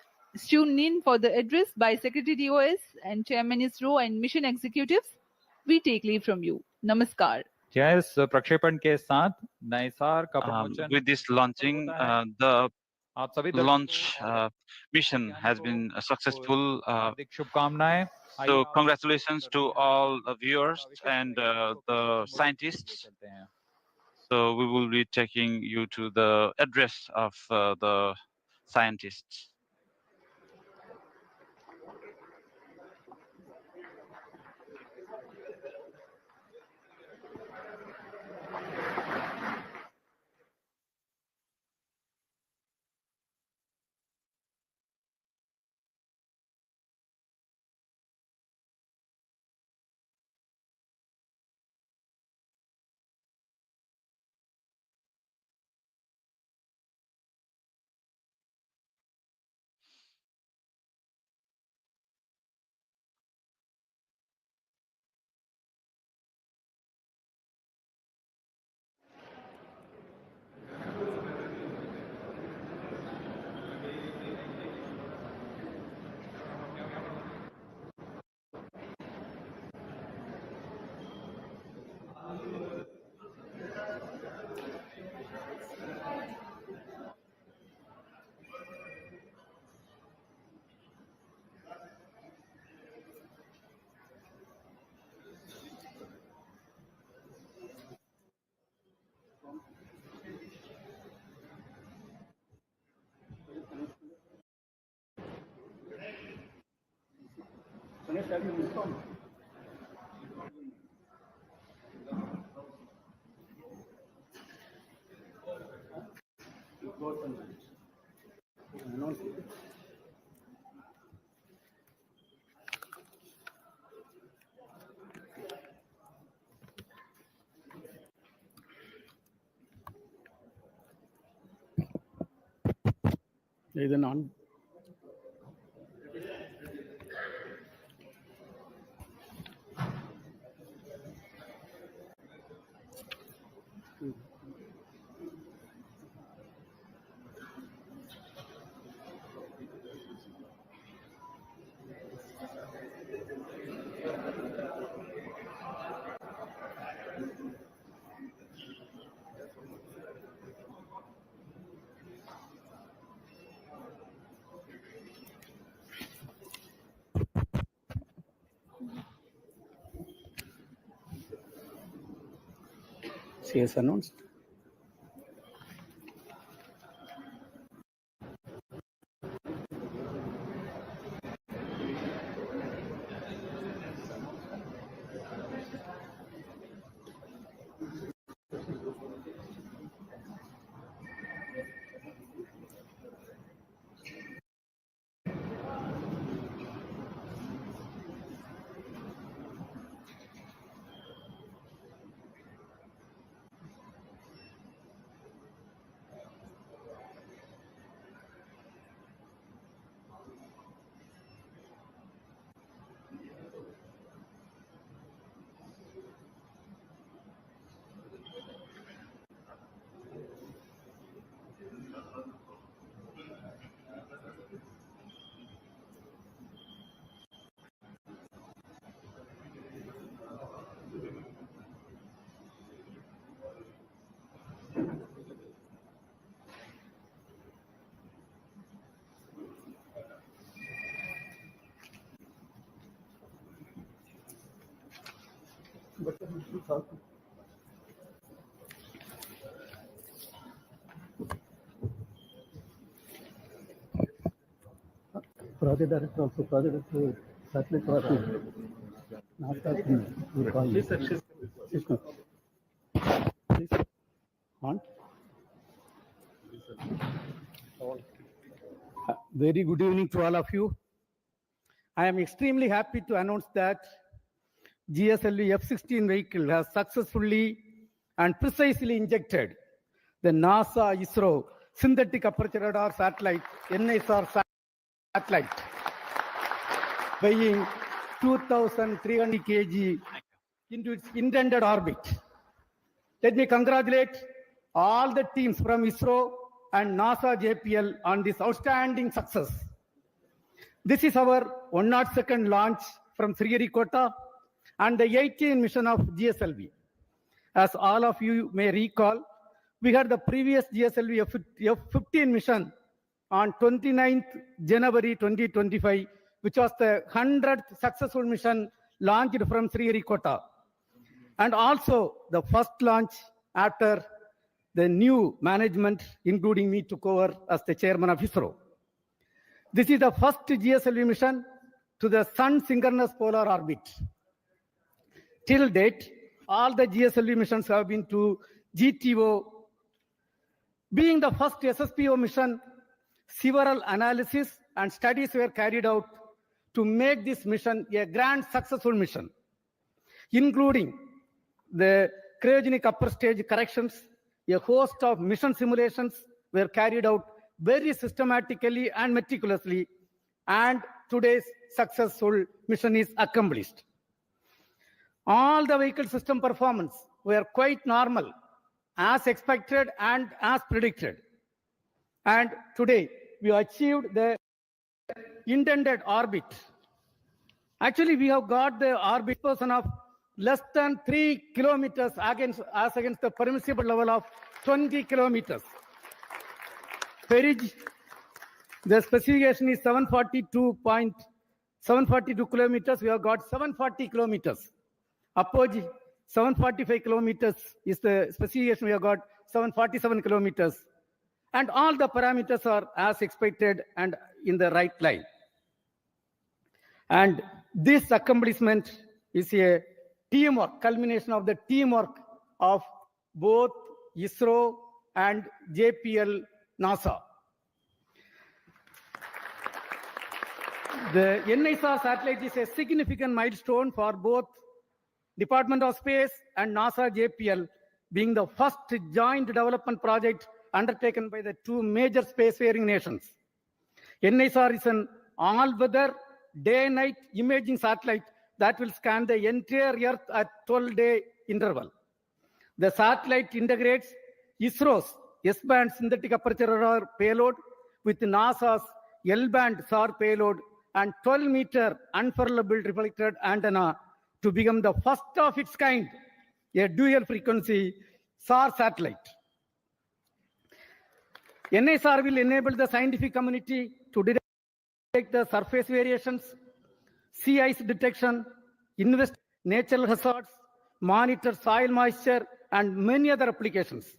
Tune in for the address by Secretary DOS and Chairman ISRO and mission executives. We take leave from you. Namaskar. इस प्रक्षेपण के साथ नाइसार का promotion With this launching, the launch mission has been successful. शुभकामनाएं। So congratulations to all the viewers and the scientists. So we will be taking you to the address of the scientists. Either none. CS announced. Project director also, project director, satellite project. Please, sir. Please, on. Very good evening to all of you. I am extremely happy to announce that GSLV F-16 vehicle has successfully and precisely injected the NASA ISRO synthetic aperture radar satellite, NISAR satellite, weighing 2,300 kg into its intended orbit. Let me congratulate all the teams from ISRO and NASA JPL on this outstanding success. This is our 102nd launch from Sriharikota and the 18th mission of GSLV. As all of you may recall, we had the previous GSLV F-15 mission on 29th January 2025, which was the 100th successful mission launched from Sriharikota, and also the first launch after the new management, including me, took over as the chairman of ISRO. This is the first GSLV mission to the Sun synchronous polar orbit. Till date, all the GSLV missions have been to GTO. Being the first SSPO mission, several analysis and studies were carried out to make this mission a grand successful mission, including the cryogenic upper stage corrections. A host of mission simulations were carried out very systematically and meticulously, and today's successful mission is accomplished. All the vehicle system performance were quite normal, as expected and as predicted. And today, we achieved the intended orbit. Actually, we have got the orbit position of less than 3 kilometers against the permissible level of 20 kilometers. Perigee, the specification is 742 kilometers. We have got 740 kilometers. Apogee, 745 kilometers is the specification. We have got 747 kilometers. And all the parameters are as expected and in the right line. And this accomplishment is a teamwork, culmination of the teamwork of both ISRO and JPL NASA. The NISAR satellite is a significant milestone for both Department of Space and NASA JPL, being the first joint development project undertaken by the two major spacefaring nations. NISAR is an all-weather, day-night imaging satellite that will scan the entire Earth at 12-day interval. The satellite integrates ISRO's S-band synthetic aperture radar payload with NASA's L-band SAR payload and 12-meter unfurlable reflected antenna to become the first of its kind, a dual-frequency SAR satellite. NISAR will enable the scientific community to detect the surface variations, sea ice detection, investigate natural hazards, monitor soil moisture, and many other applications.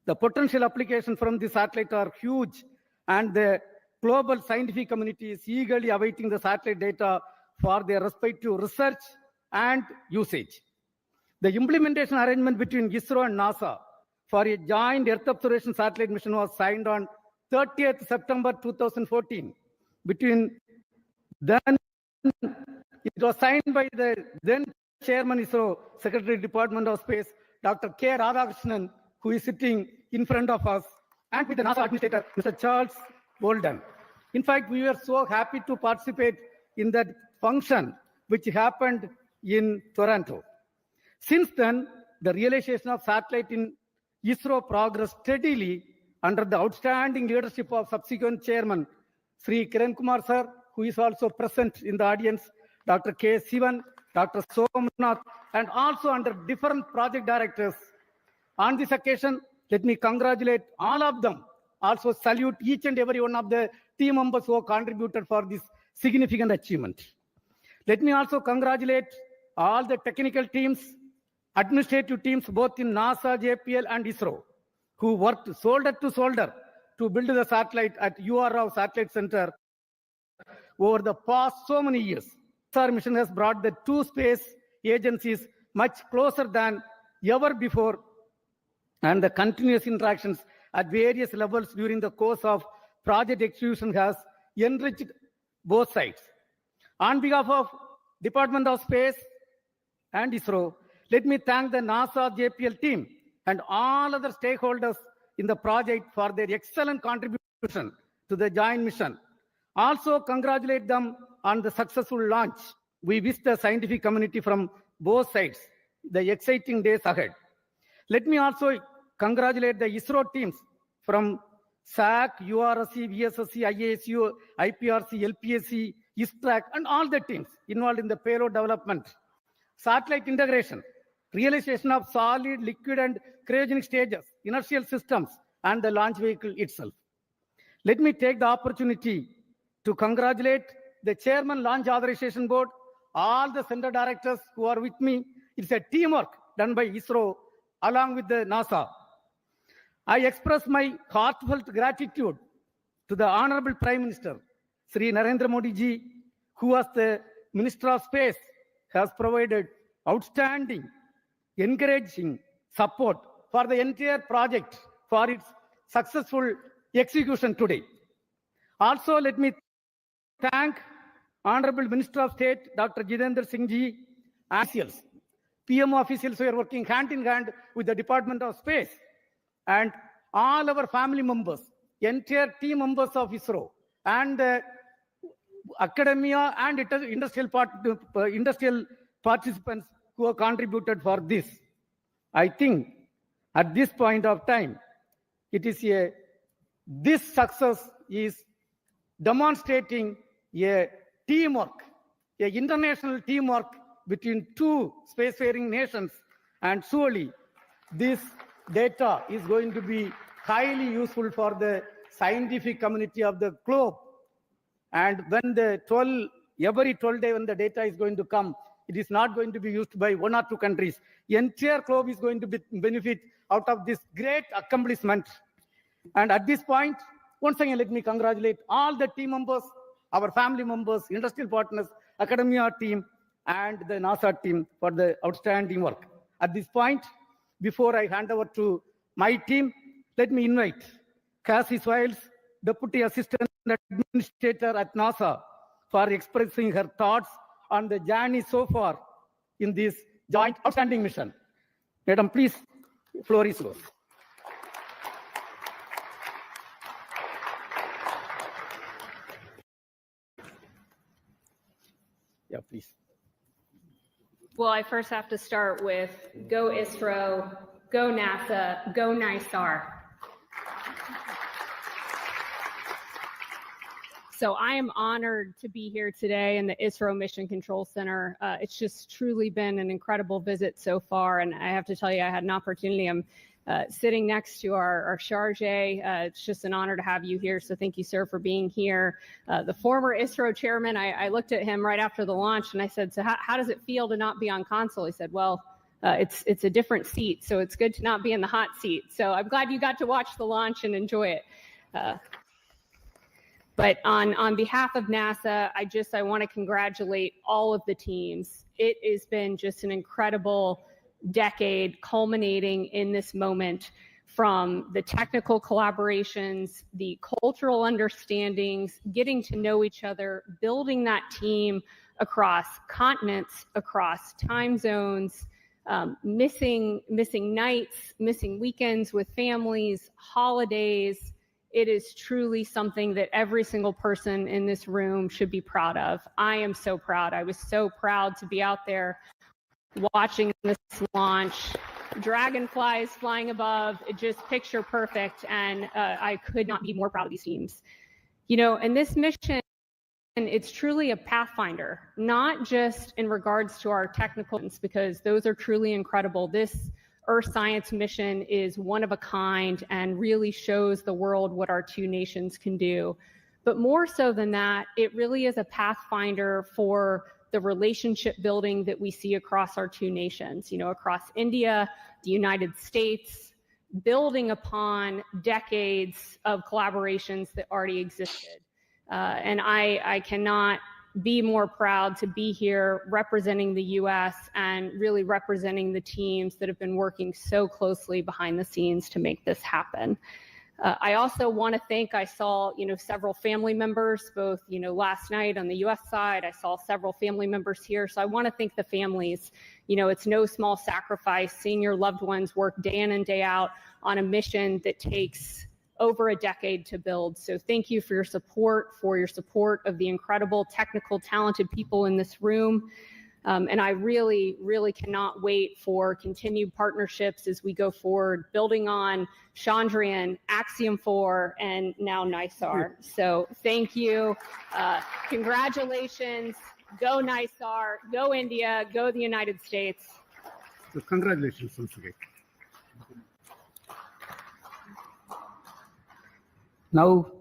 The potential applications from the satellite are huge, and the global scientific community is eagerly awaiting the satellite data for their respective research and usage. The implementation arrangement between ISRO and NASA for a joint Earth observation satellite mission was signed on 30th September 2014. Between then, it was signed by the then Chairman ISRO, Secretary Department of Space, Dr. K. Radhakrishnan, who is sitting in front of us, and with the NASA Administrator, Mr. Charles Bolden. In fact, we were so happy to participate in that function, which happened in Toronto. Since then, the realization of satellite in ISRO progressed steadily under the outstanding leadership of subsequent chairman, Sri Kiran Kumar sir, who is also present in the audience, Dr. K. Sivan, Dr. Somnath, and also under different project directors. On this occasion, let me congratulate all of them. Also salute each and every one of the team members who have contributed for this significant achievement. Let me also congratulate all the technical teams, administrative teams both in NASA, JPL, and ISRO, who worked shoulder to shoulder to build the satellite at UR Satellite Center over the past so many years. Our mission has brought the two space agencies much closer than ever before, and the continuous interactions at various levels during the course of project execution has enriched both sides. On behalf of Department of Space and ISRO, let me thank the NASA JPL team and all other stakeholders in the project for their excellent contribution to the joint mission. Also congratulate them on the successful launch. We wish the scientific community from both sides the exciting days ahead. Let me also congratulate the ISRO teams from SAC, URSC, VSSC, IASU, IPRC, LPSC, ISTRAC, and all the teams involved in the payload development, satellite integration, realization of solid, liquid, and cryogenic stages, inertial systems, and the launch vehicle itself. Let me take the opportunity to congratulate the Chairman Launch Authorization Board, all the center directors who are with me. It's a teamwork done by ISRO along with the NASA. I express my heartfelt gratitude to the Honorable Prime Minister, Sri Narendra Modi ji, who as the Minister of Space has provided outstanding, encouraging support for the entire project for its successful execution today. Also, let me thank Honorable Minister of State, Dr. Jitendra Singh ji, officials, PMO officials who are working hand in hand with the Department of Space, and all our family members, entire team members of ISRO, and academia and industrial participants who have contributed for this. I think at this point of time, this success is demonstrating a teamwork, an international teamwork between two spacefaring nations, and surely this data is going to be highly useful for the scientific community of the globe. And when every 12 days when the data is going to come, it is not going to be used by one or two countries. The entire globe is going to benefit out of this great accomplishment. And at this point, once again, let me congratulate all the team members, our family members, industrial partners, academia team, and the NASA team for the outstanding work. At this point, before I hand over to my team, let me invite Cassie Swiles, Deputy Assistant Administrator at NASA, for expressing her thoughts on the journey so far in this joint outstanding mission. Madam, please, floor is yours. Yeah, please. Well, I first have to start with go ISRO, go NASA, go NISAR. So I am honored to be here today in the ISRO Mission Control Center. It's just truly been an incredible visit so far, and I have to tell you, I had an opportunity. I'm sitting next to our charge. It's just an honor to have you here, so thank you, sir, for being here. The former ISRO chairman, I looked at him right after the launch, and I said, so how does it feel to not be on console? He said, well, it's a different seat, so it's good to not be in the hot seat. So I'm glad you got to watch the launch and enjoy it. But on behalf of NASA, I want to congratulate all of the teams. It has been just an incredible decade culminating in this moment, from the technical collaborations, the cultural understandings, getting to know each other, building that team across continents, across time zones, missing nights, missing weekends with families, holidays. It is truly something that every single person in this room should be proud of. I am so proud. I was so proud to be out there watching this launch. Dragonflies flying above, it just picture perfect, and I could not be more proud of these teams. You know, and this mission, it's truly a pathfinder, not just in regards to our technical, because those are truly incredible. This Earth science mission is one of a kind and really shows the world what our two nations can do. But more so than that, it really is a pathfinder for the relationship building that we see across our two nations, across India, the United States, building upon decades of collaborations that already existed. And I cannot be more proud to be here representing the U.S. and really representing the teams that have been working so closely behind the scenes to make this happen. I also want to thank, I saw, several family members, both, last night on the U.S. side, I saw several family members here. So I want to thank the families. It's no small sacrifice seeing your loved ones work day in and day out on a mission that takes over a decade to build. So thank you for your support of the incredible, technical, talented people in this room. And I really, really cannot wait for continued partnerships as we go forward, building on Chandrayaan, Axiom 4, and now NISAR. So thank you. Congratulations. Go NISAR. Go India. Go the United States. So congratulations once again. Now,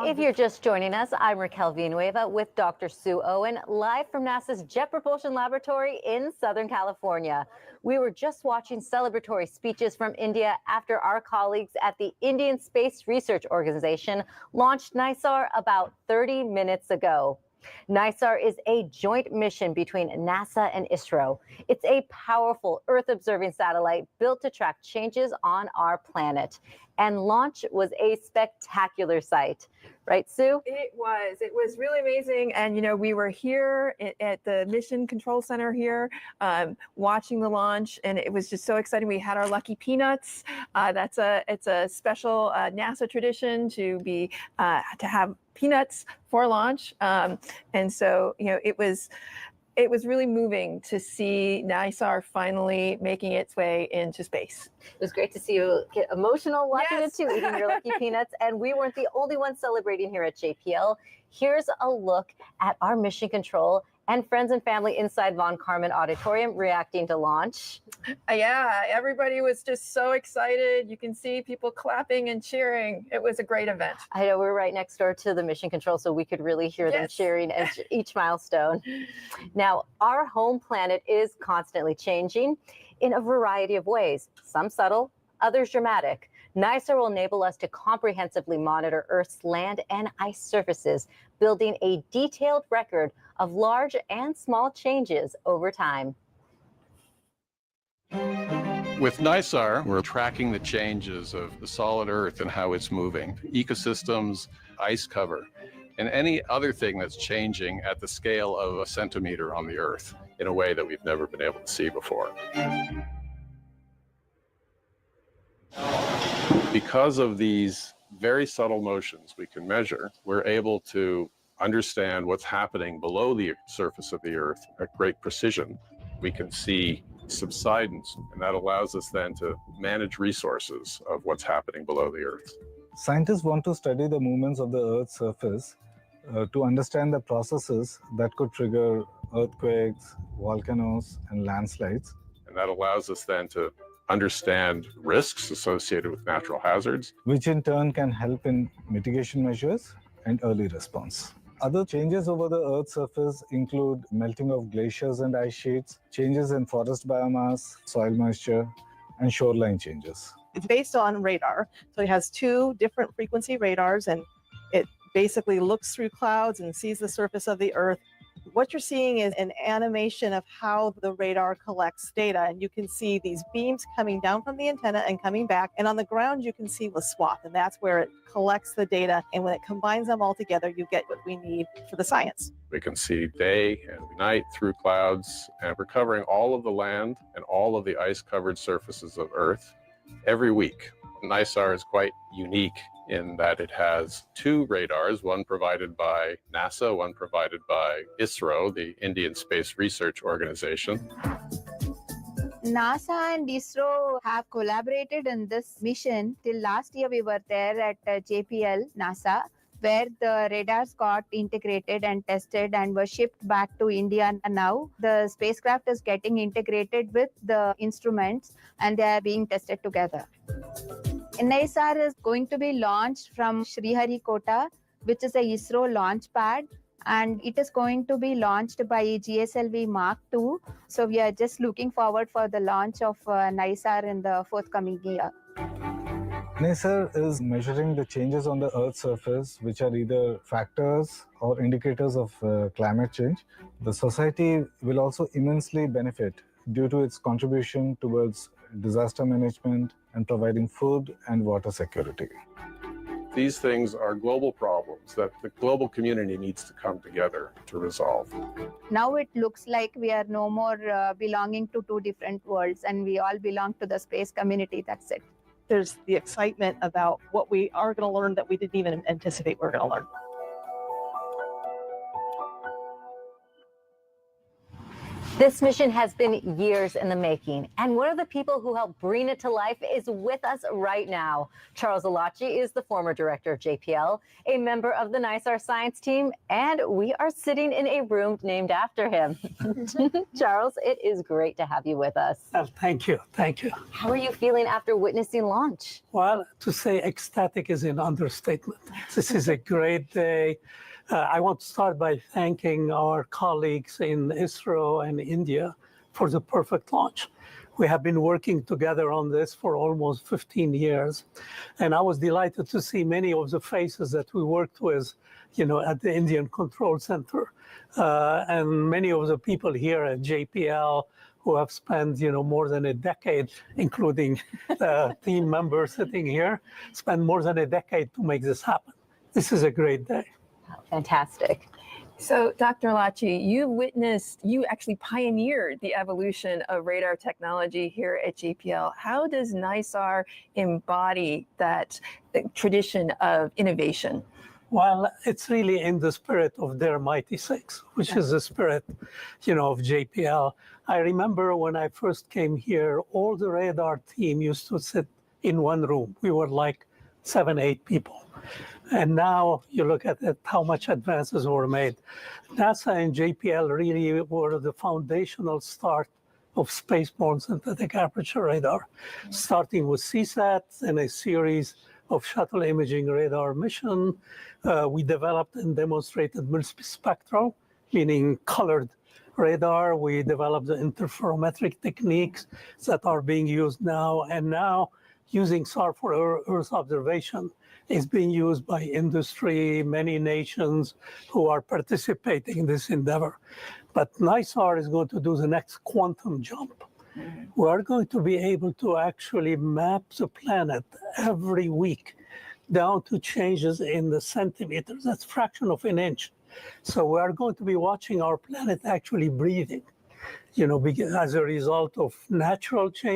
if you're just joining us, I'm Raquel Villanueva with Dr. Sue Owen, live from NASA's Jet Propulsion Laboratory in Southern California. We were just watching celebratory speeches from India after our colleagues at the Indian Space Research Organization launched NISAR about 30 minutes ago. NISAR is a joint mission between NASA and ISRO. It's a powerful Earth-observing satellite built to track changes on our planet. And launch was a spectacular sight. Right, Sue? It was really amazing. And, we were here at the Mission Control Center here watching the launch, and it was just so exciting. We had our lucky peanuts. It's a special NASA tradition to have peanuts for launch. And so, it was really moving to see NISAR finally making its way into space. It was great to see you get emotional watching it too, eating your lucky peanuts. And we weren't the only ones celebrating here at JPL. Here's a look at our mission control and friends and family inside Von Karman Auditorium reacting to launch. Yeah, everybody was just so excited. You can see people clapping and cheering. It was a great event. I know, we're right next door to the mission control, so we could really hear them cheering at each milestone. Now, our home planet is constantly changing in a variety of ways, some subtle, others dramatic. NISAR will enable us to comprehensively monitor Earth's land and ice surfaces, building a detailed record of large and small changes over time. With NISAR, we're tracking the changes of the solid Earth and how it's moving, ecosystems, ice cover, and any other thing that's changing at the scale of a centimeter on the Earth in a way that we've never been able to see before. Because of these very subtle motions we can measure, we're able to understand what's happening below the surface of the Earth at great precision. We can see subsidence, and that allows us then to manage resources of what's happening below the Earth. Scientists want to study the movements of the Earth's surface to understand the processes that could trigger earthquakes, volcanoes, and landslides. And that allows us then to understand risks associated with natural hazards, which in turn can help in mitigation measures and early response. Other changes over the Earth's surface include melting of glaciers and ice sheets, changes in forest biomass, soil moisture, and shoreline changes. It's based on radar. So it has two different frequency radars, and it basically looks through clouds and sees the surface of the Earth. What you're seeing is an animation of how the radar collects data, and you can see these beams coming down from the antenna and coming back, and on the ground you can see the swath, and that's where it collects the data, and when it combines them all together you get what we need for the science. We can see day and night through clouds, and we're covering all of the land and all of the ice-covered surfaces of Earth every week. NISAR is quite unique in that it has two radars, one provided by NASA, one provided by ISRO, the Indian Space Research Organization. NASA and ISRO have collaborated in this mission. Till last year, we were there at JPL, NASA, where the radars got integrated and tested and were shipped back to India. And now the spacecraft is getting integrated with the instruments and they are being tested together. NISAR is going to be launched from Sriharikota, which is a ISRO launch pad. and it is going to be launched by GSLV Mark II. So we are just looking forward for the launch of NISAR in the forthcoming year. NISAR is measuring the changes on the Earth's surface, which are either factors or indicators of climate change. The society will also immensely benefit due to its contribution towards disaster management and providing food and water security. These things are global problems that the global community needs to come together to resolve. Now it looks like we are no more belonging to two different worlds, and we all belong to the space community. That's it. There's the excitement about what we are going to learn that we didn't even anticipate we're going to learn. This mission has been years in the making, and one of the people who helped bring it to life is with us right now. Charles Alachi is the former director of JPL, a member of the NISAR science team, and we are sitting in a room named after him. Charles, it is great to have you with us. Thank you. Thank you. How are you feeling after witnessing launch? Well, to say ecstatic is an understatement. This is a great day. I want to start by thanking our colleagues in ISRO and India for the perfect launch. We have been working together on this for almost 15 years. And I was delighted to see many of the faces that we worked with, at the Indian Control Center. And many of the people here at JPL who have spent, more than a decade, including team members sitting here, spent more than a decade to make this happen. This is a great day. Fantastic. So, Dr. Alachi, you actually pioneered the evolution of radar technology here at JPL. How does NISAR embody that tradition of innovation? Well, it's really in the spirit of their Mighty Six, which is the spirit, of JPL. I remember when I first came here, all the radar team used to sit in one room. We were like 7, 8 people. And now you look at it, how much advances were made. NASA and JPL really were the foundational start of spaceborne synthetic aperture radar, starting with CSAT and a series of shuttle imaging radar mission. We developed and demonstrated multispectral, meaning colored radar. We developed the interferometric techniques that are being used now. And now using SAR for Earth observation is being used by industry, many nations who are participating in this endeavor. But NISAR is going to do the next quantum jump. We are going to be able to actually map the planet every week down to changes in the centimeters. That's a fraction of an inch. So we are going to be watching our planet actually breathing, as a result of natural change.